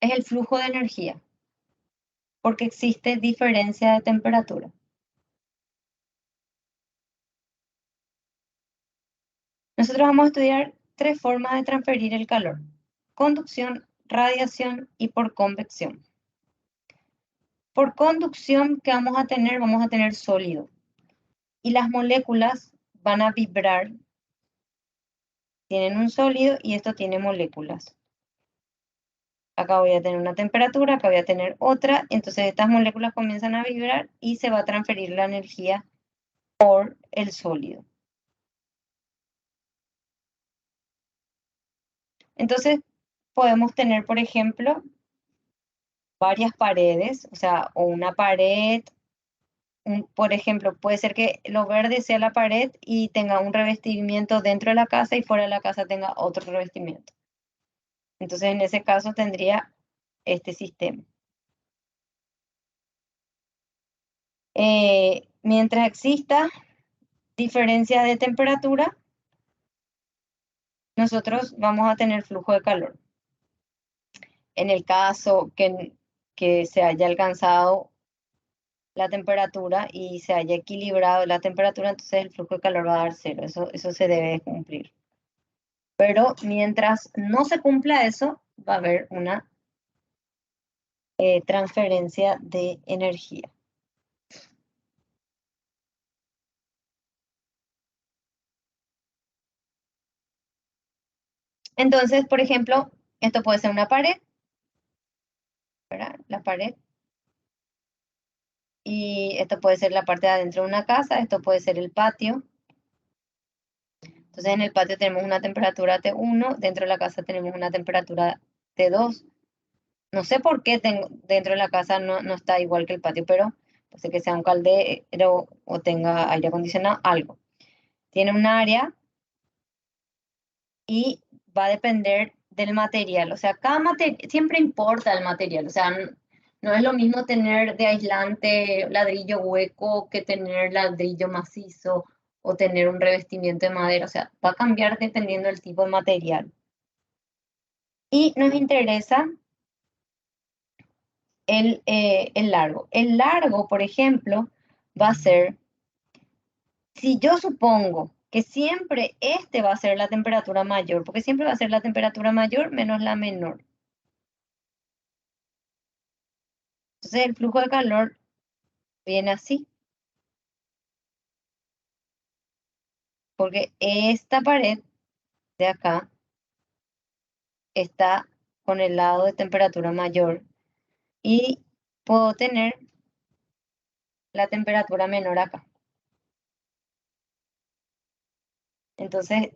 es el flujo de energía porque existe diferencia de temperatura. Nosotros vamos a estudiar 3 formas de transferir el calor: conducción, radiación y por convección. Por conducción, ¿qué vamos a tener? Vamos a tener sólido. Y las moléculas van a vibrar. Tienen un sólido y esto tiene moléculas. Acá voy a tener una temperatura, acá voy a tener otra. Entonces estas moléculas comienzan a vibrar y se va a transferir la energía por el sólido. Entonces podemos tener, por ejemplo, varias paredes, o sea, o una pared. Por ejemplo, puede ser que lo verde sea la pared y tenga un revestimiento dentro de la casa y fuera de la casa tenga otro revestimiento. Entonces, en ese caso tendría este sistema. Mientras exista diferencia de temperatura, nosotros vamos a tener flujo de calor. En el caso que se haya alcanzado la temperatura y se haya equilibrado la temperatura, entonces el flujo de calor va a dar 0. Eso se debe cumplir. Pero mientras no se cumpla eso, va a haber una transferencia de energía. Entonces, por ejemplo, esto puede ser una pared, ¿verdad? La pared. Y esto puede ser la parte de adentro de una casa, esto puede ser el patio. Entonces en el patio tenemos una temperatura T1, dentro de la casa tenemos una temperatura T2. No sé por qué dentro de la casa no está igual que el patio, pero puede ser que sea un caldero o tenga aire acondicionado, algo. Tiene un área y va a depender del material. O sea, cada material, siempre importa el material. O sea, no es lo mismo tener de aislante ladrillo hueco que tener ladrillo macizo o tener un revestimiento de madera. O sea, va a cambiar dependiendo del tipo de material. Y nos interesa el largo. El largo, por ejemplo, va a ser, si yo supongo que siempre este va a ser la temperatura mayor, porque siempre va a ser la temperatura mayor menos la menor. Entonces el flujo de calor viene así. Porque esta pared de acá está con el lado de temperatura mayor y puedo tener la temperatura menor acá. Entonces,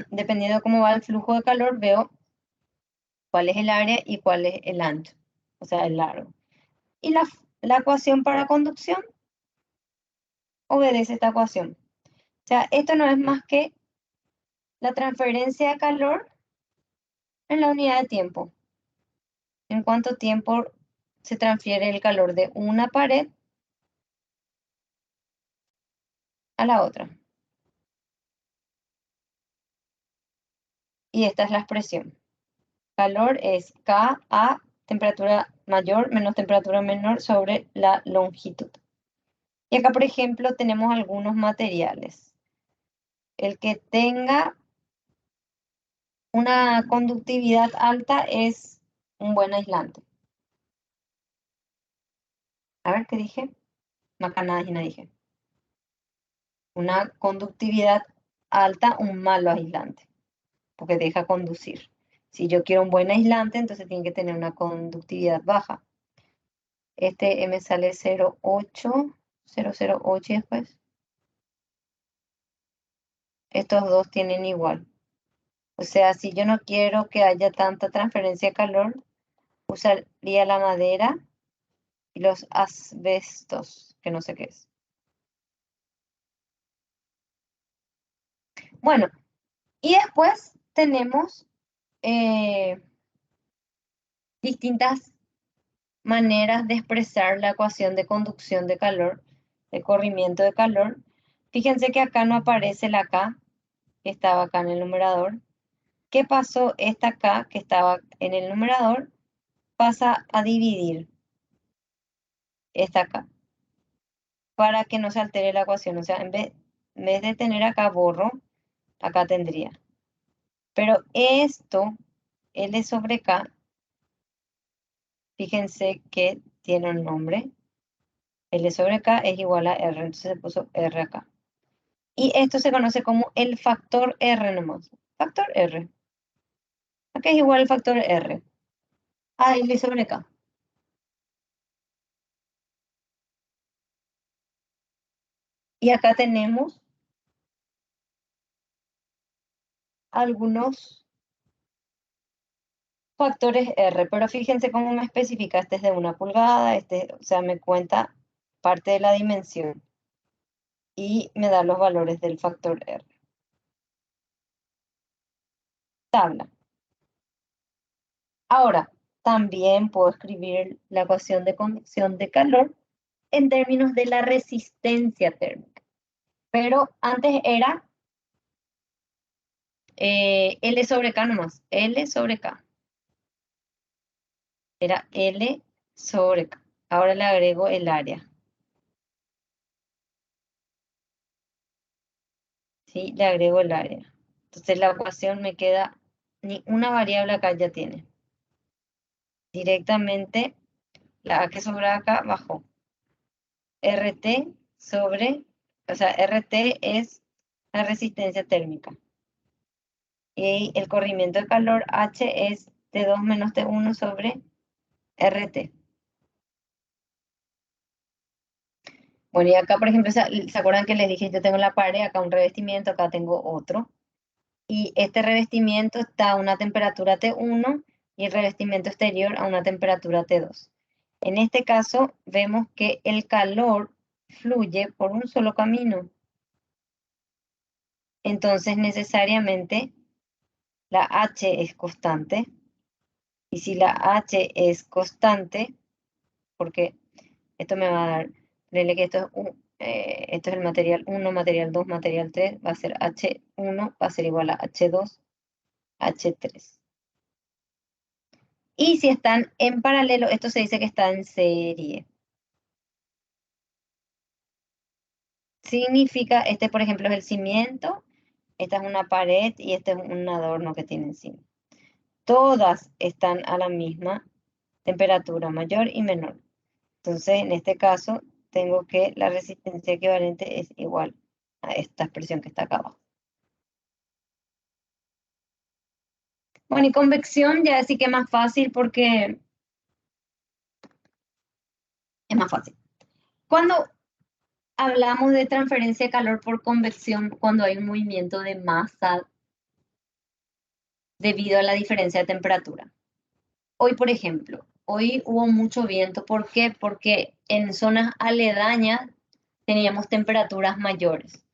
dependiendo de cómo va el flujo de calor, veo cuál es el área y cuál es el ancho, o sea, el largo. Y la ecuación para conducción obedece esta ecuación. O sea, esto no es más que la transferencia de calor en la unidad de tiempo. En cuánto tiempo se transfiere el calor de una pared a la otra. Y esta es la expresión. Calor es K a temperatura mayor menos temperatura menor sobre la longitud. Y acá, por ejemplo, tenemos algunos materiales. El que tenga una conductividad alta es un buen aislante. A ver, ¿qué dije? Macanadina dije. Una conductividad alta, un malo aislante, porque deja conducir. Si yo quiero un buen aislante, entonces tiene que tener una conductividad baja. Este me sale 0,8 y después. Estos dos tienen igual. O sea, si yo no quiero que haya tanta transferencia de calor, usaría la madera y los asbestos, que no sé qué es. Bueno, y después tenemos distintas maneras de expresar la ecuación de conducción de calor, de corrimiento de calor. Fíjense que acá no aparece la K, que estaba acá en el numerador. ¿Qué pasó? Esta K, que estaba en el numerador, pasa a dividir esta K, para que no se altere la ecuación. O sea, en vez de tener acá borro, acá tendría. Pero esto, L sobre K, fíjense que tiene un nombre. L sobre K es igual a R, entonces se puso R acá. Y esto se conoce como el factor R nomás. Factor R. Acá es igual al factor R. A L sobre K. Y acá tenemos algunos factores R, pero fíjense cómo me especifica, este es de 1 pulgada, o sea, me cuenta parte de la dimensión y me da los valores del factor R. Tabla. Ahora, también puedo escribir la ecuación de conducción de calor en términos de la resistencia térmica. Pero antes era L sobre K nomás, L sobre K. Era L sobre K. Ahora le agrego el área. ¿sí? Le agrego el área. Entonces la ecuación me queda, ni una variable acá ya tiene. Directamente la A que sobra acá bajó. RT sobre, o sea, RT es la resistencia térmica. Y el corrimiento de calor H es T2 menos T1 sobre RT. Bueno, y acá, por ejemplo, ¿se acuerdan que les dije yo tengo la pared, acá un revestimiento, acá tengo otro? Y este revestimiento está a una temperatura T1 y el revestimiento exterior a una temperatura T2. En este caso, vemos que el calor fluye por un solo camino. Entonces, necesariamente, la H es constante. Y si la H es constante, porque esto me va a dar, ponele que esto es el material 1, material 2, material 3, va a ser H1, va a ser igual a H2, H3. Y si están en paralelo, esto se dice que está en serie. Significa, este por ejemplo es el cimiento, esta es una pared y este es un adorno que tiene encima. Todas están a la misma temperatura, mayor y menor. Entonces, en este caso, tengo que la resistencia equivalente es igual a esta expresión que está acá abajo. Bueno, y convección ya sí que es más fácil porque es más fácil. Cuando hablamos de transferencia de calor por convección, cuando hay un movimiento de masa debido a la diferencia de temperatura. Hoy, por ejemplo, hoy hubo mucho viento. ¿Por qué? Porque en zonas aledañas teníamos temperaturas mayores.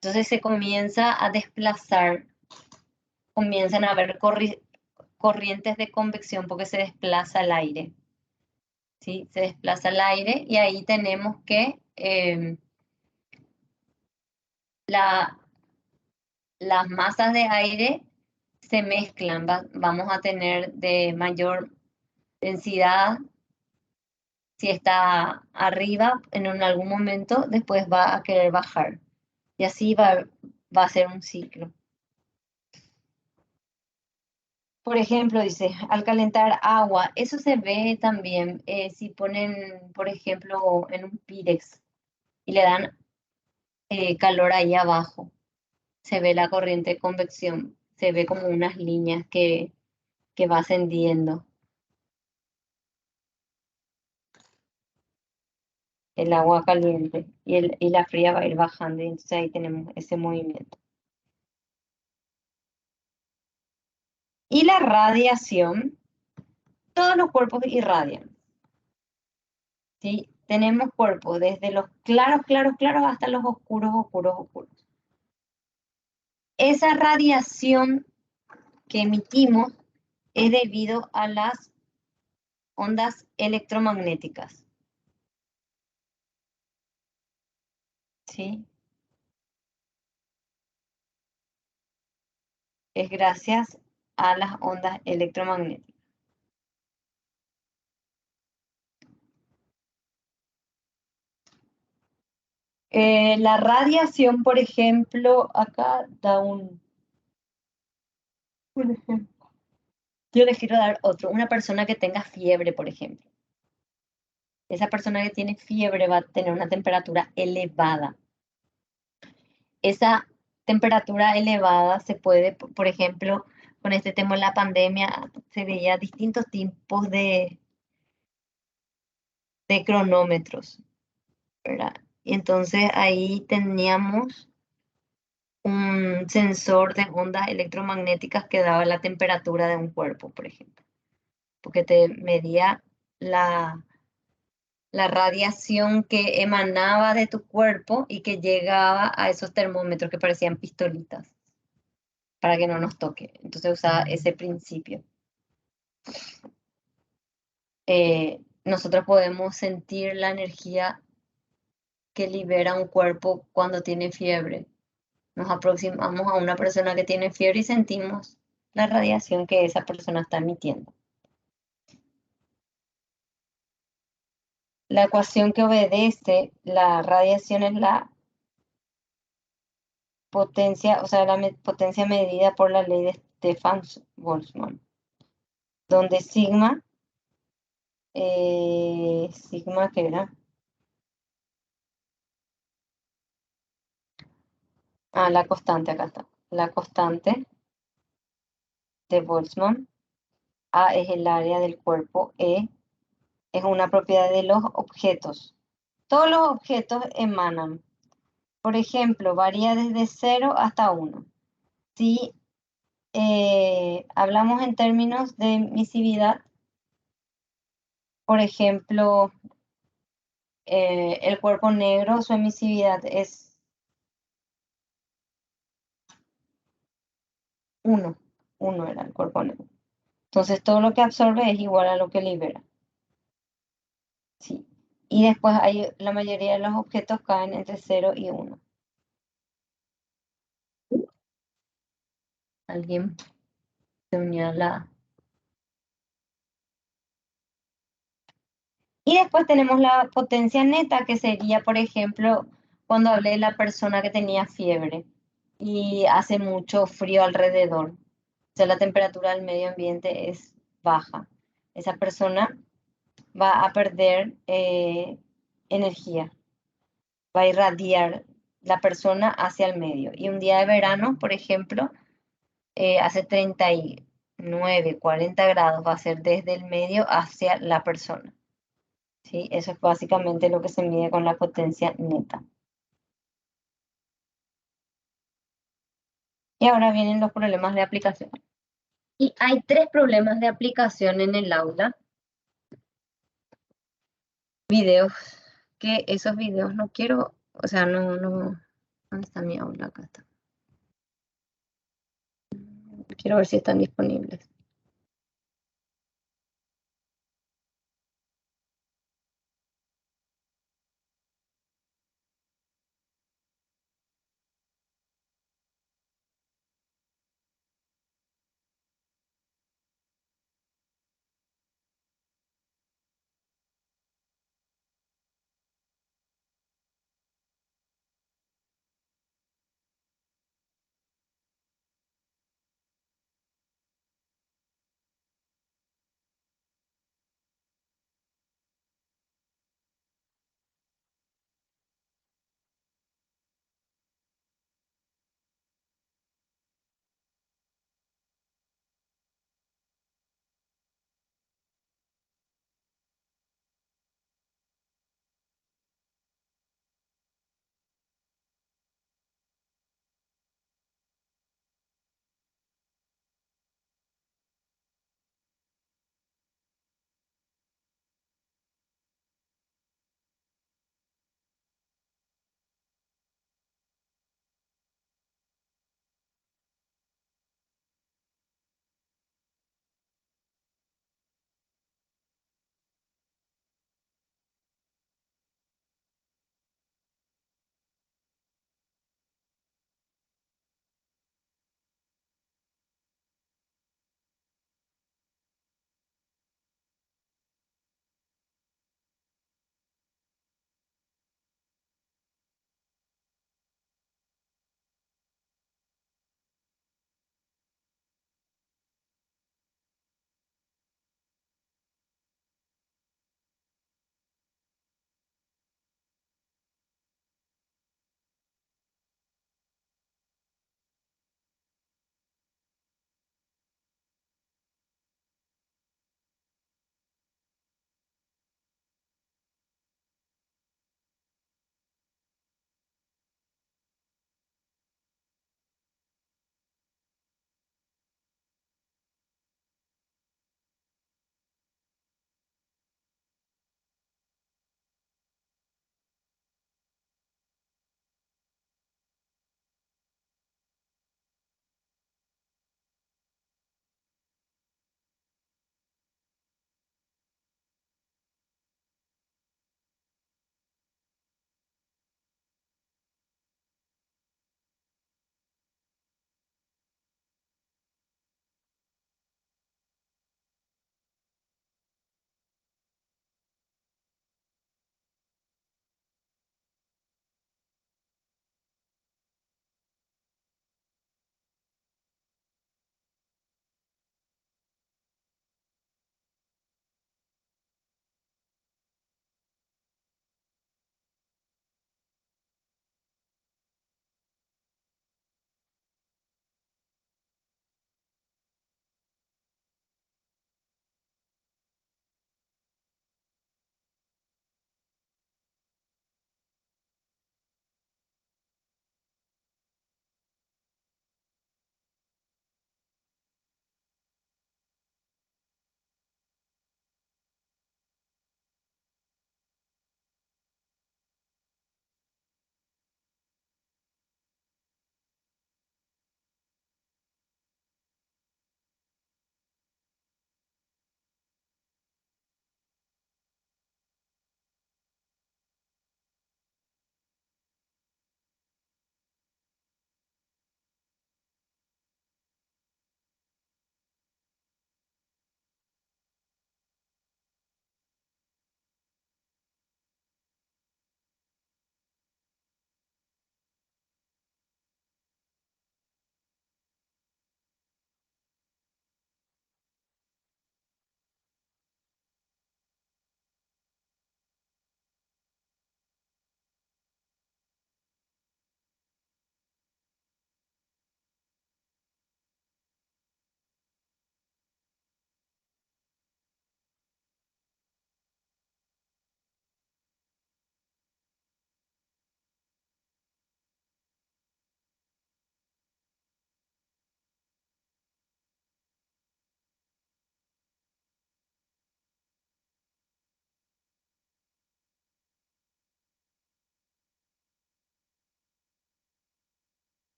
Entonces se comienza a desplazar, comienzan a haber corrientes de convección porque se desplaza el aire. ¿Sí? Se desplaza el aire y ahí tenemos que las masas de aire se mezclan. Vamos a tener de mayor densidad si está arriba en algún momento, después va a querer bajar. Y así va a ser un ciclo. Por ejemplo, dice, al calentar agua, eso se ve también si ponen, por ejemplo, en un Pirex y le dan calor ahí abajo. Se ve la corriente de convección, se ve como unas líneas que va ascendiendo. El agua caliente y la fría va a ir bajando y entonces ahí tenemos ese movimiento. Y la radiación, todos los cuerpos irradian. ¿Sí? Tenemos cuerpos desde los claros, claros, claros hasta los oscuros, oscuros, oscuros. Esa radiación que emitimos es debido a las ondas electromagnéticas. ¿Sí? Es gracias a las ondas electromagnéticas. La radiación, por ejemplo, acá da un ejemplo. Yo les quiero dar otro. Una persona que tenga fiebre, por ejemplo. Esa persona que tiene fiebre va a tener una temperatura elevada. Esa temperatura elevada se puede, por ejemplo, con este tema de la pandemia, se veía distintos tipos de cronómetros, ¿verdad? Y entonces ahí teníamos un sensor de ondas electromagnéticas que daba la temperatura de un cuerpo, por ejemplo, porque te medía la radiación que emanaba de tu cuerpo y que llegaba a esos termómetros que parecían pistolitas para que no nos toque. Entonces usaba ese principio. Nosotros podemos sentir la energía que libera un cuerpo cuando tiene fiebre. Nos aproximamos a una persona que tiene fiebre y sentimos la radiación que esa persona está emitiendo. La ecuación que obedece la radiación es la potencia, o sea, potencia medida por la ley de Stefan-Boltzmann, donde sigma que era, la constante, acá está, la constante de Boltzmann, A es el área del cuerpo, E es una propiedad de los objetos. Todos los objetos emanan. Por ejemplo, varía desde 0 hasta 1. Si hablamos en términos de emisividad, por ejemplo, el cuerpo negro, su emisividad es 1. 1 era el cuerpo negro. Entonces todo lo que absorbe es igual a lo que libera. Sí. Y después la mayoría de los objetos caen entre 0 y 1. Alguien se unió a la... Y después tenemos la potencia neta, que sería, por ejemplo, cuando hablé de la persona que tenía fiebre y hace mucho frío alrededor. O sea, la temperatura del medio ambiente es baja. Esa persona va a perder energía, va a irradiar la persona hacia el medio. Y un día de verano, por ejemplo, hace 39, 40 grados, va a ser desde el medio hacia la persona. ¿Sí? Eso es básicamente lo que se mide con la potencia neta. Y ahora vienen los problemas de aplicación. Y hay 3 problemas de aplicación en el aula. Videos, que esos videos no quiero, o sea, no, ¿dónde está mi aula? Acá está. Quiero ver si están disponibles.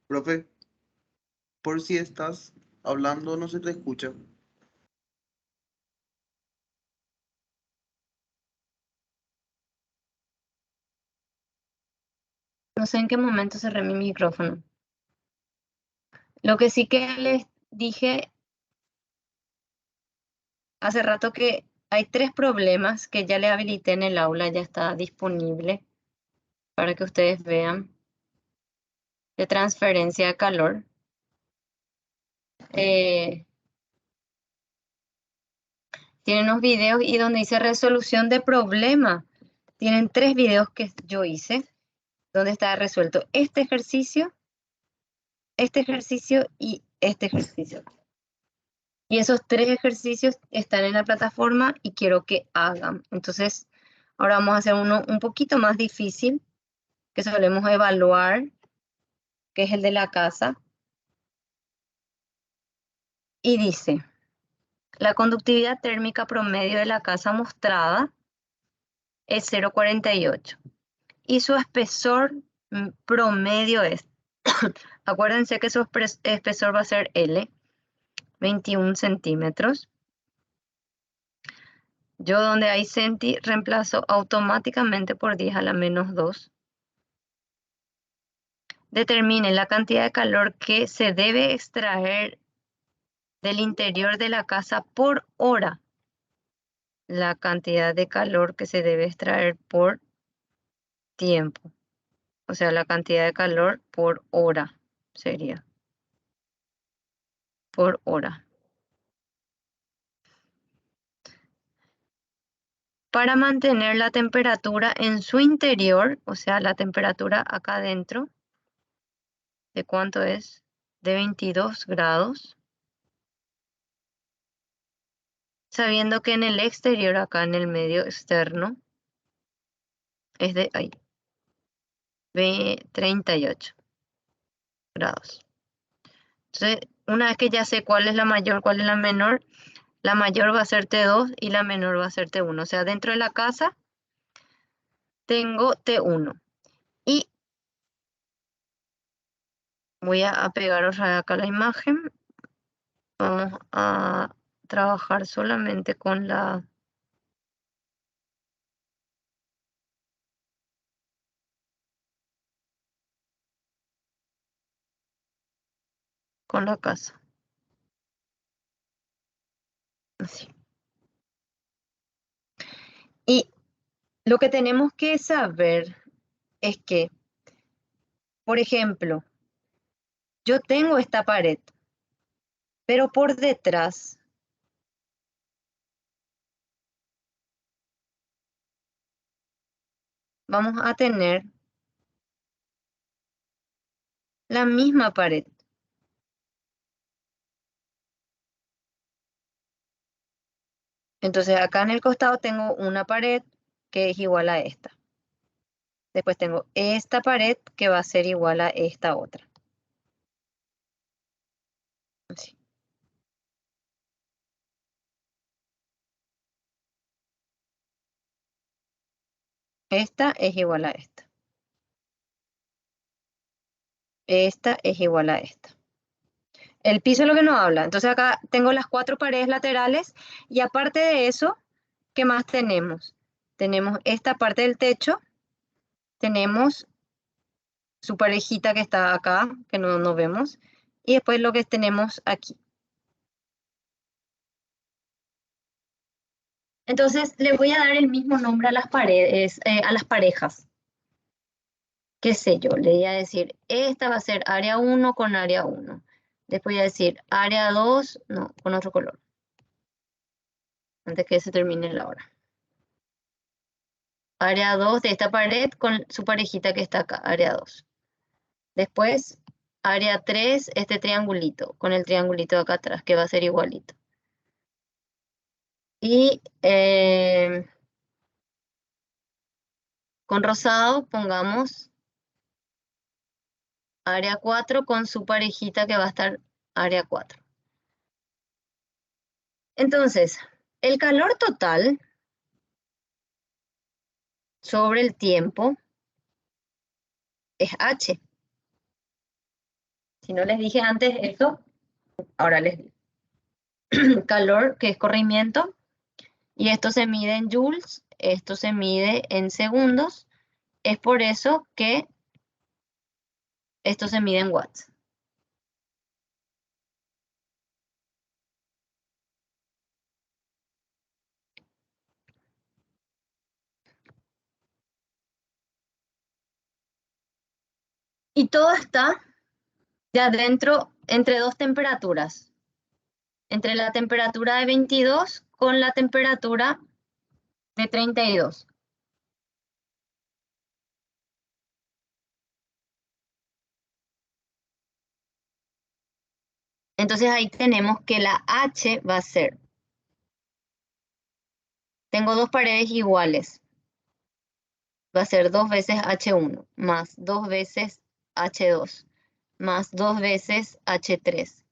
Profe, por si estás hablando no se te escucha. No sé en qué momento cerré mi micrófono. Lo que sí que les dije hace rato que hay 3 problemas que ya le habilité en el aula, ya está disponible para que ustedes vean, de transferencia de calor. Tienen unos videos y donde dice resolución de problema. Tienen 3 videos que yo hice, donde está resuelto este ejercicio y este ejercicio. Y esos 3 ejercicios están en la plataforma y quiero que hagan. Entonces, ahora vamos a hacer uno un poquito más difícil, que solemos evaluar, que es el de la casa. Y dice, la conductividad térmica promedio de la casa mostrada es 0,48. Y su espesor promedio es, acuérdense que su espesor va a ser L, 21 centímetros. Yo donde hay centi reemplazo automáticamente por 10 a la menos 2. Determine la cantidad de calor que se debe extraer del interior de la casa por hora. La cantidad de calor que se debe extraer por tiempo. O sea, la cantidad de calor por hora sería. Por hora. Para mantener la temperatura en su interior, o sea, la temperatura acá adentro, ¿de cuánto es? De 22 grados. Sabiendo que en el exterior, acá en el medio externo, es de 38 grados. Entonces, una vez que ya sé cuál es la mayor, cuál es la menor va a ser T2 y la menor va a ser T1. O sea, dentro de la casa tengo T1. Y voy a pegar otra vez acá la imagen. Vamos a trabajar solamente con la casa. Así. Y lo que tenemos que saber es que, por ejemplo, yo tengo esta pared, pero por detrás vamos a tener la misma pared. Entonces acá en el costado tengo una pared que es igual a esta. Después tengo esta pared que va a ser igual a esta otra. Así. Esta es igual a esta. Esta es igual a esta. El piso es lo que nos habla. Entonces acá tengo las 4 paredes laterales y aparte de eso, ¿qué más tenemos? Tenemos esta parte del techo, tenemos su parejita que está acá, que no vemos, y después lo que tenemos aquí. Entonces le voy a dar el mismo nombre a las paredes, a las parejas. Qué sé yo, le voy a decir, esta va a ser área 1 con área 1. Después voy a decir área 2, no, con otro color. Antes que se termine la hora. Área 2 de esta pared con su parejita que está acá, área 2. Después, área 3, este triangulito, con el triangulito de acá atrás, que va a ser igualito. Y con rosado pongamos área 4 con su parejita que va a estar área 4. Entonces, el calor total sobre el tiempo es H. Si no les dije antes esto, ahora les digo. Calor, que es corrimiento, y esto se mide en joules, esto se mide en segundos. Es por eso que esto se mide en watts. Y todo está ya dentro, entre dos temperaturas. Entre la temperatura de 22 con la temperatura de 32. Entonces ahí tenemos que la H va a ser, tengo dos paredes iguales, va a ser 2 veces H1 más 2 veces H2 más 2 veces H3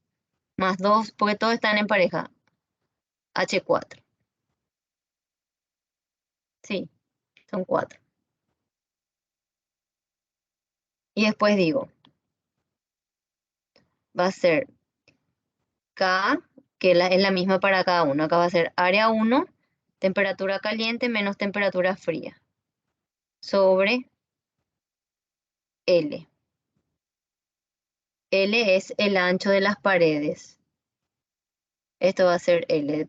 más 2, porque todos están en pareja, H4. Sí, son 4. Y después digo, va a ser K, que es la misma para cada uno. Acá va a ser área 1, temperatura caliente menos temperatura fría, sobre L. L es el ancho de las paredes. Esto va a ser L.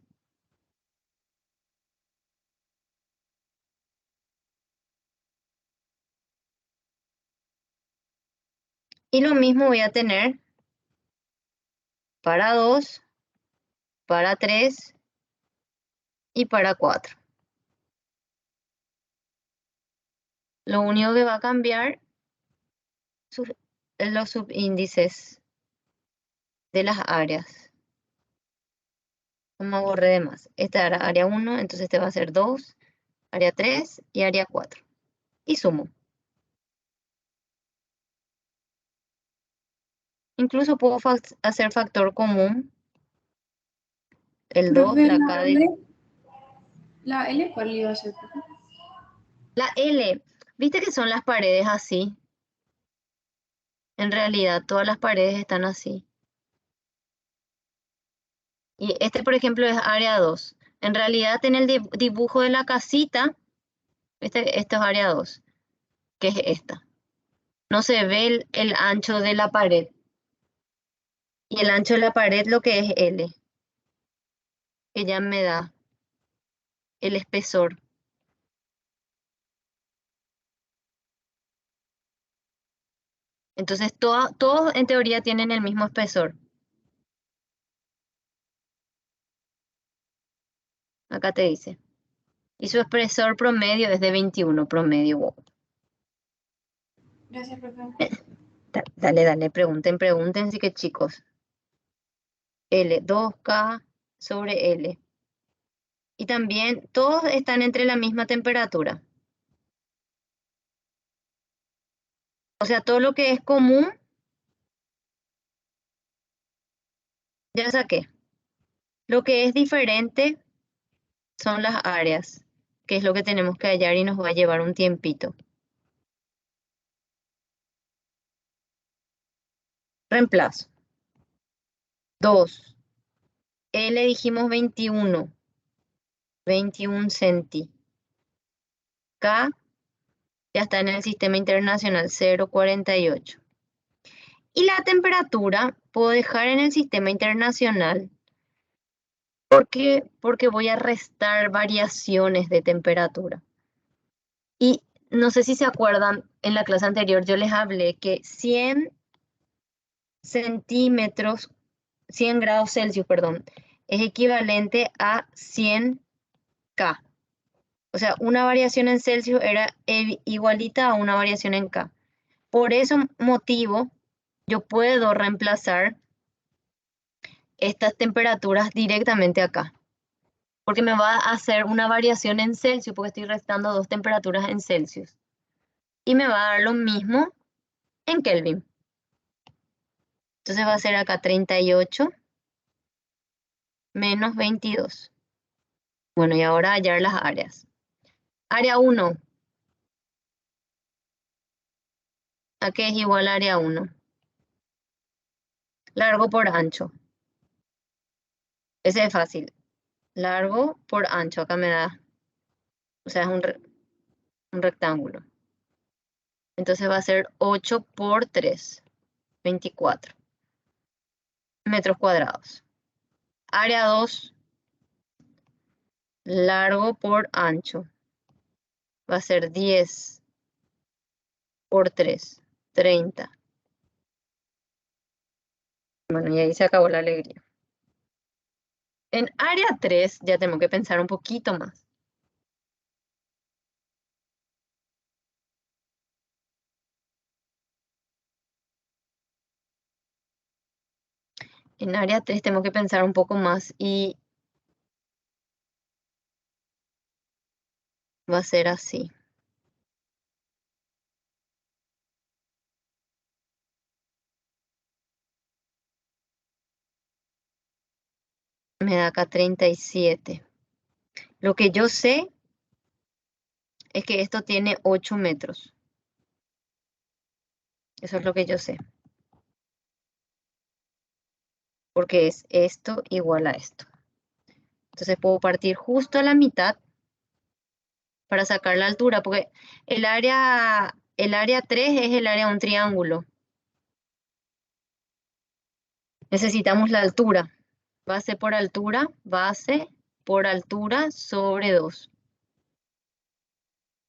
Y lo mismo voy a tener para 2, para 3 y para 4. Lo único que va a cambiar son los subíndices de las áreas. Como borré de más. Esta era área 1, entonces este va a ser 2, área 3 y área 4. Y sumo. Incluso puedo hacer factor común. El 2, Profe, la K de... la L, ¿cuál iba a ser? Profe? La L, ¿viste que son las paredes así? En realidad, todas las paredes están así. Y este, por ejemplo, es área 2. En realidad, en el dibujo de la casita, esto es área 2, que es esta. No se ve el ancho de la pared. Y el ancho de la pared lo que es L, que ya me da el espesor. Entonces, todos en teoría tienen el mismo espesor. Acá te dice. Y su espesor promedio es de 21 promedio. Wow. Gracias, profe. Dale, pregunten, sí que chicos. L, 2K sobre L. Y también todos están entre la misma temperatura. O sea, todo lo que es común, ya saqué. Lo que es diferente son las áreas, que es lo que tenemos que hallar y nos va a llevar un tiempito. Reemplazo. 2. L dijimos 21. 21 centi. K ya está en el sistema internacional 0,48. Y la temperatura puedo dejar en el sistema internacional. ¿Por qué? Porque voy a restar variaciones de temperatura. Y no sé si se acuerdan, en la clase anterior yo les hablé que 100 centímetros, 100 grados Celsius, perdón, es equivalente a 100 K. O sea, una variación en Celsius era igualita a una variación en K. Por ese motivo, yo puedo reemplazar estas temperaturas directamente acá. Porque me va a hacer una variación en Celsius, porque estoy restando dos temperaturas en Celsius. Y me va a dar lo mismo en Kelvin. Entonces va a ser acá 38 menos 22. Bueno, y ahora hallar las áreas. Área 1. ¿A qué es igual a área 1? Largo por ancho. Ese es fácil. Largo por ancho. Acá me da, o sea, es un rectángulo. Entonces va a ser 8 por 3, 24 metros cuadrados. Área 2, largo por ancho. Va a ser 10 por 3, 30. Bueno, y ahí se acabó la alegría. En área 3 ya tengo que pensar un poquito más. En área 3 tengo que pensar un poco más y va a ser así. Me da acá 37. Lo que yo sé es que esto tiene 8 metros. Eso es lo que yo sé. Porque es esto igual a esto. Entonces puedo partir justo a la mitad para sacar la altura, porque el área 3 es el área de un triángulo. Necesitamos la altura. Base por altura sobre 2.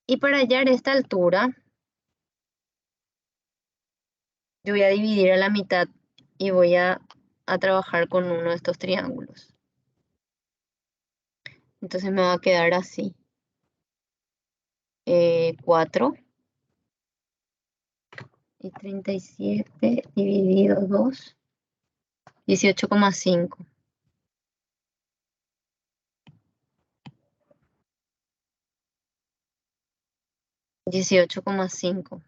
Y para hallar esta altura, yo voy a dividir a la mitad y voy a trabajar con uno de estos triángulos. Entonces me va a quedar así. 4 y 37 dividido 2, 18,5. 18,5.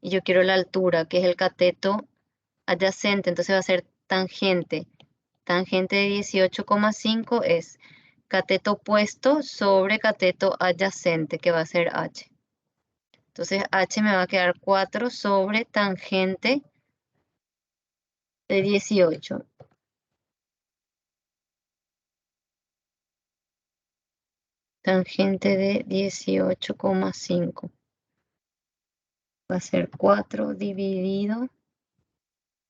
Y yo quiero la altura, que es el cateto adyacente, entonces va a ser tangente. Tangente de 18,5 es cateto opuesto sobre cateto adyacente, que va a ser h. Entonces h me va a quedar 4 sobre tangente de 18. Tangente de 18,5. Va a ser 4 dividido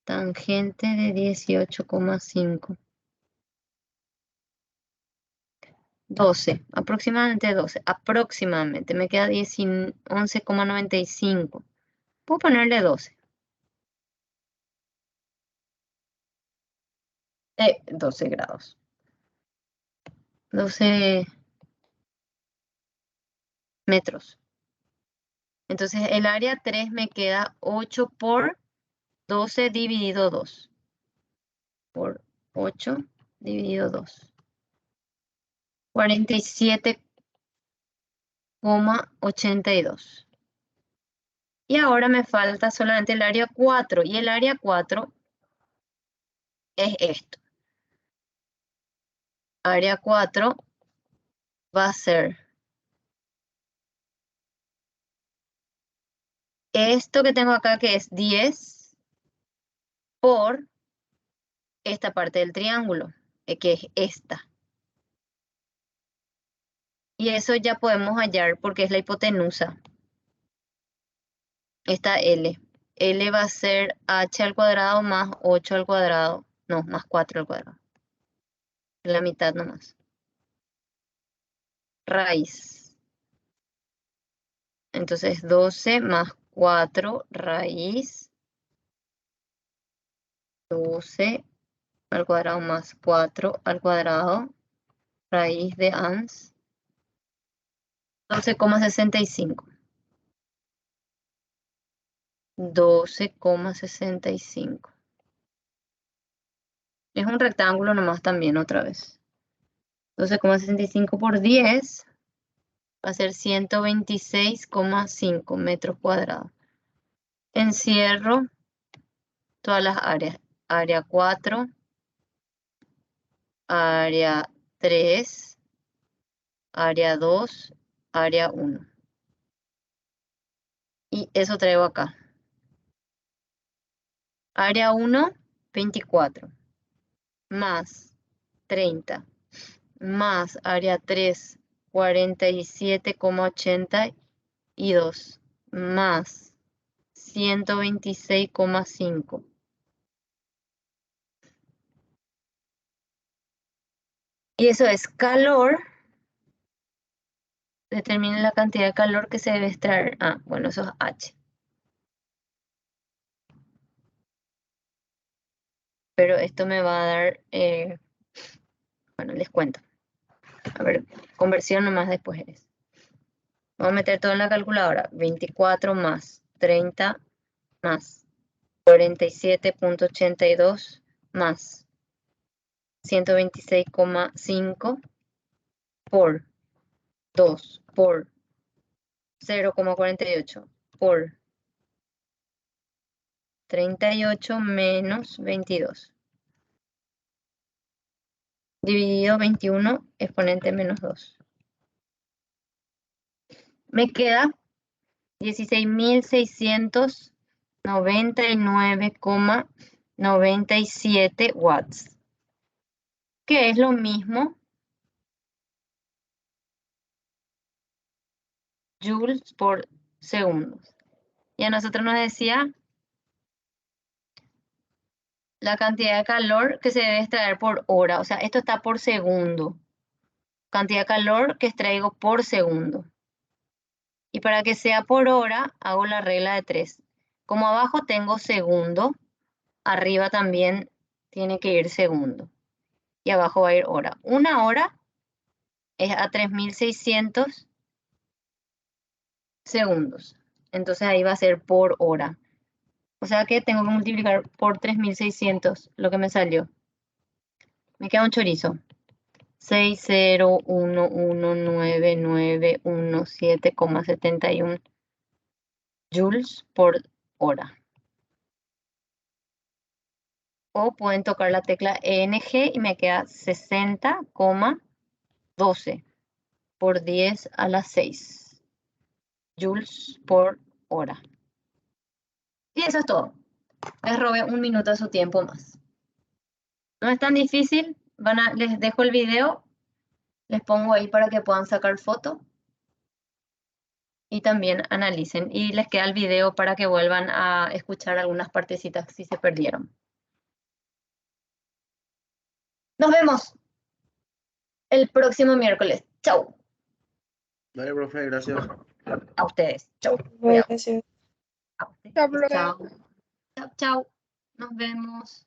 tangente de 18,5. 12, aproximadamente 12, aproximadamente, me queda 11,95. Puedo ponerle 12. 12 grados. 12 metros. Entonces el área 3 me queda 8 por 12 dividido 2. Por 8 dividido 2. 47,82. Y ahora me falta solamente el área 4. Y el área 4 es esto. Área 4 va a ser esto que tengo acá, que es 10 por esta parte del triángulo, que es esta. Y eso ya podemos hallar porque es la hipotenusa. Esta L. L va a ser h al cuadrado más 8 al cuadrado. No, más 4 al cuadrado. La mitad nomás. Raíz. Entonces 12 más 4 raíz. 12 al cuadrado más 4 al cuadrado. Raíz de ans. 12,65. 12,65. Es un rectángulo nomás también otra vez. 12,65 por 10 va a ser 126,5 metros cuadrados. Encierro todas las áreas. Área 4, área 3, área 2, área 1. Y eso traigo acá. Área 1 24 más 30 más área 3, 47,82 más 126,5. Y eso es calor. Determine la cantidad de calor que se debe extraer. Ah, bueno, eso es H. Pero esto me va a dar, bueno, les cuento. A ver, conversión nomás después es. Vamos a meter todo en la calculadora. 24 más 30 más 47,82 más 126,5 por 2 por 0,48 por 38 menos 22. Dividido 21 exponente menos 2. Me queda 16.699,97 watts, que es lo mismo joules por segundo. Y a nosotros nos decía la cantidad de calor que se debe extraer por hora. O sea, esto está por segundo. Cantidad de calor que extraigo por segundo. Y para que sea por hora, hago la regla de 3. Como abajo tengo segundo, arriba también tiene que ir segundo. Y abajo va a ir hora. Una hora es a 3.600 segundos. Entonces ahí va a ser por hora. O sea que tengo que multiplicar por 3.600 lo que me salió. Me queda un chorizo. 6011917,71 joules por hora. O pueden tocar la tecla ENG y me queda 60,12 por 10 a la 6 joules por hora. Y eso es todo. Les robé un minuto de su tiempo más. No es tan difícil. Les dejo el video. Les pongo ahí para que puedan sacar foto. Y también analicen. Y les queda el video para que vuelvan a escuchar algunas partecitas si se perdieron. Nos vemos el próximo miércoles. Chau. Dale, profe, gracias. A ustedes. Chau. Cuidado. Gracias. A ustedes. Chao, profe. Chau. Chau, chau. Nos vemos.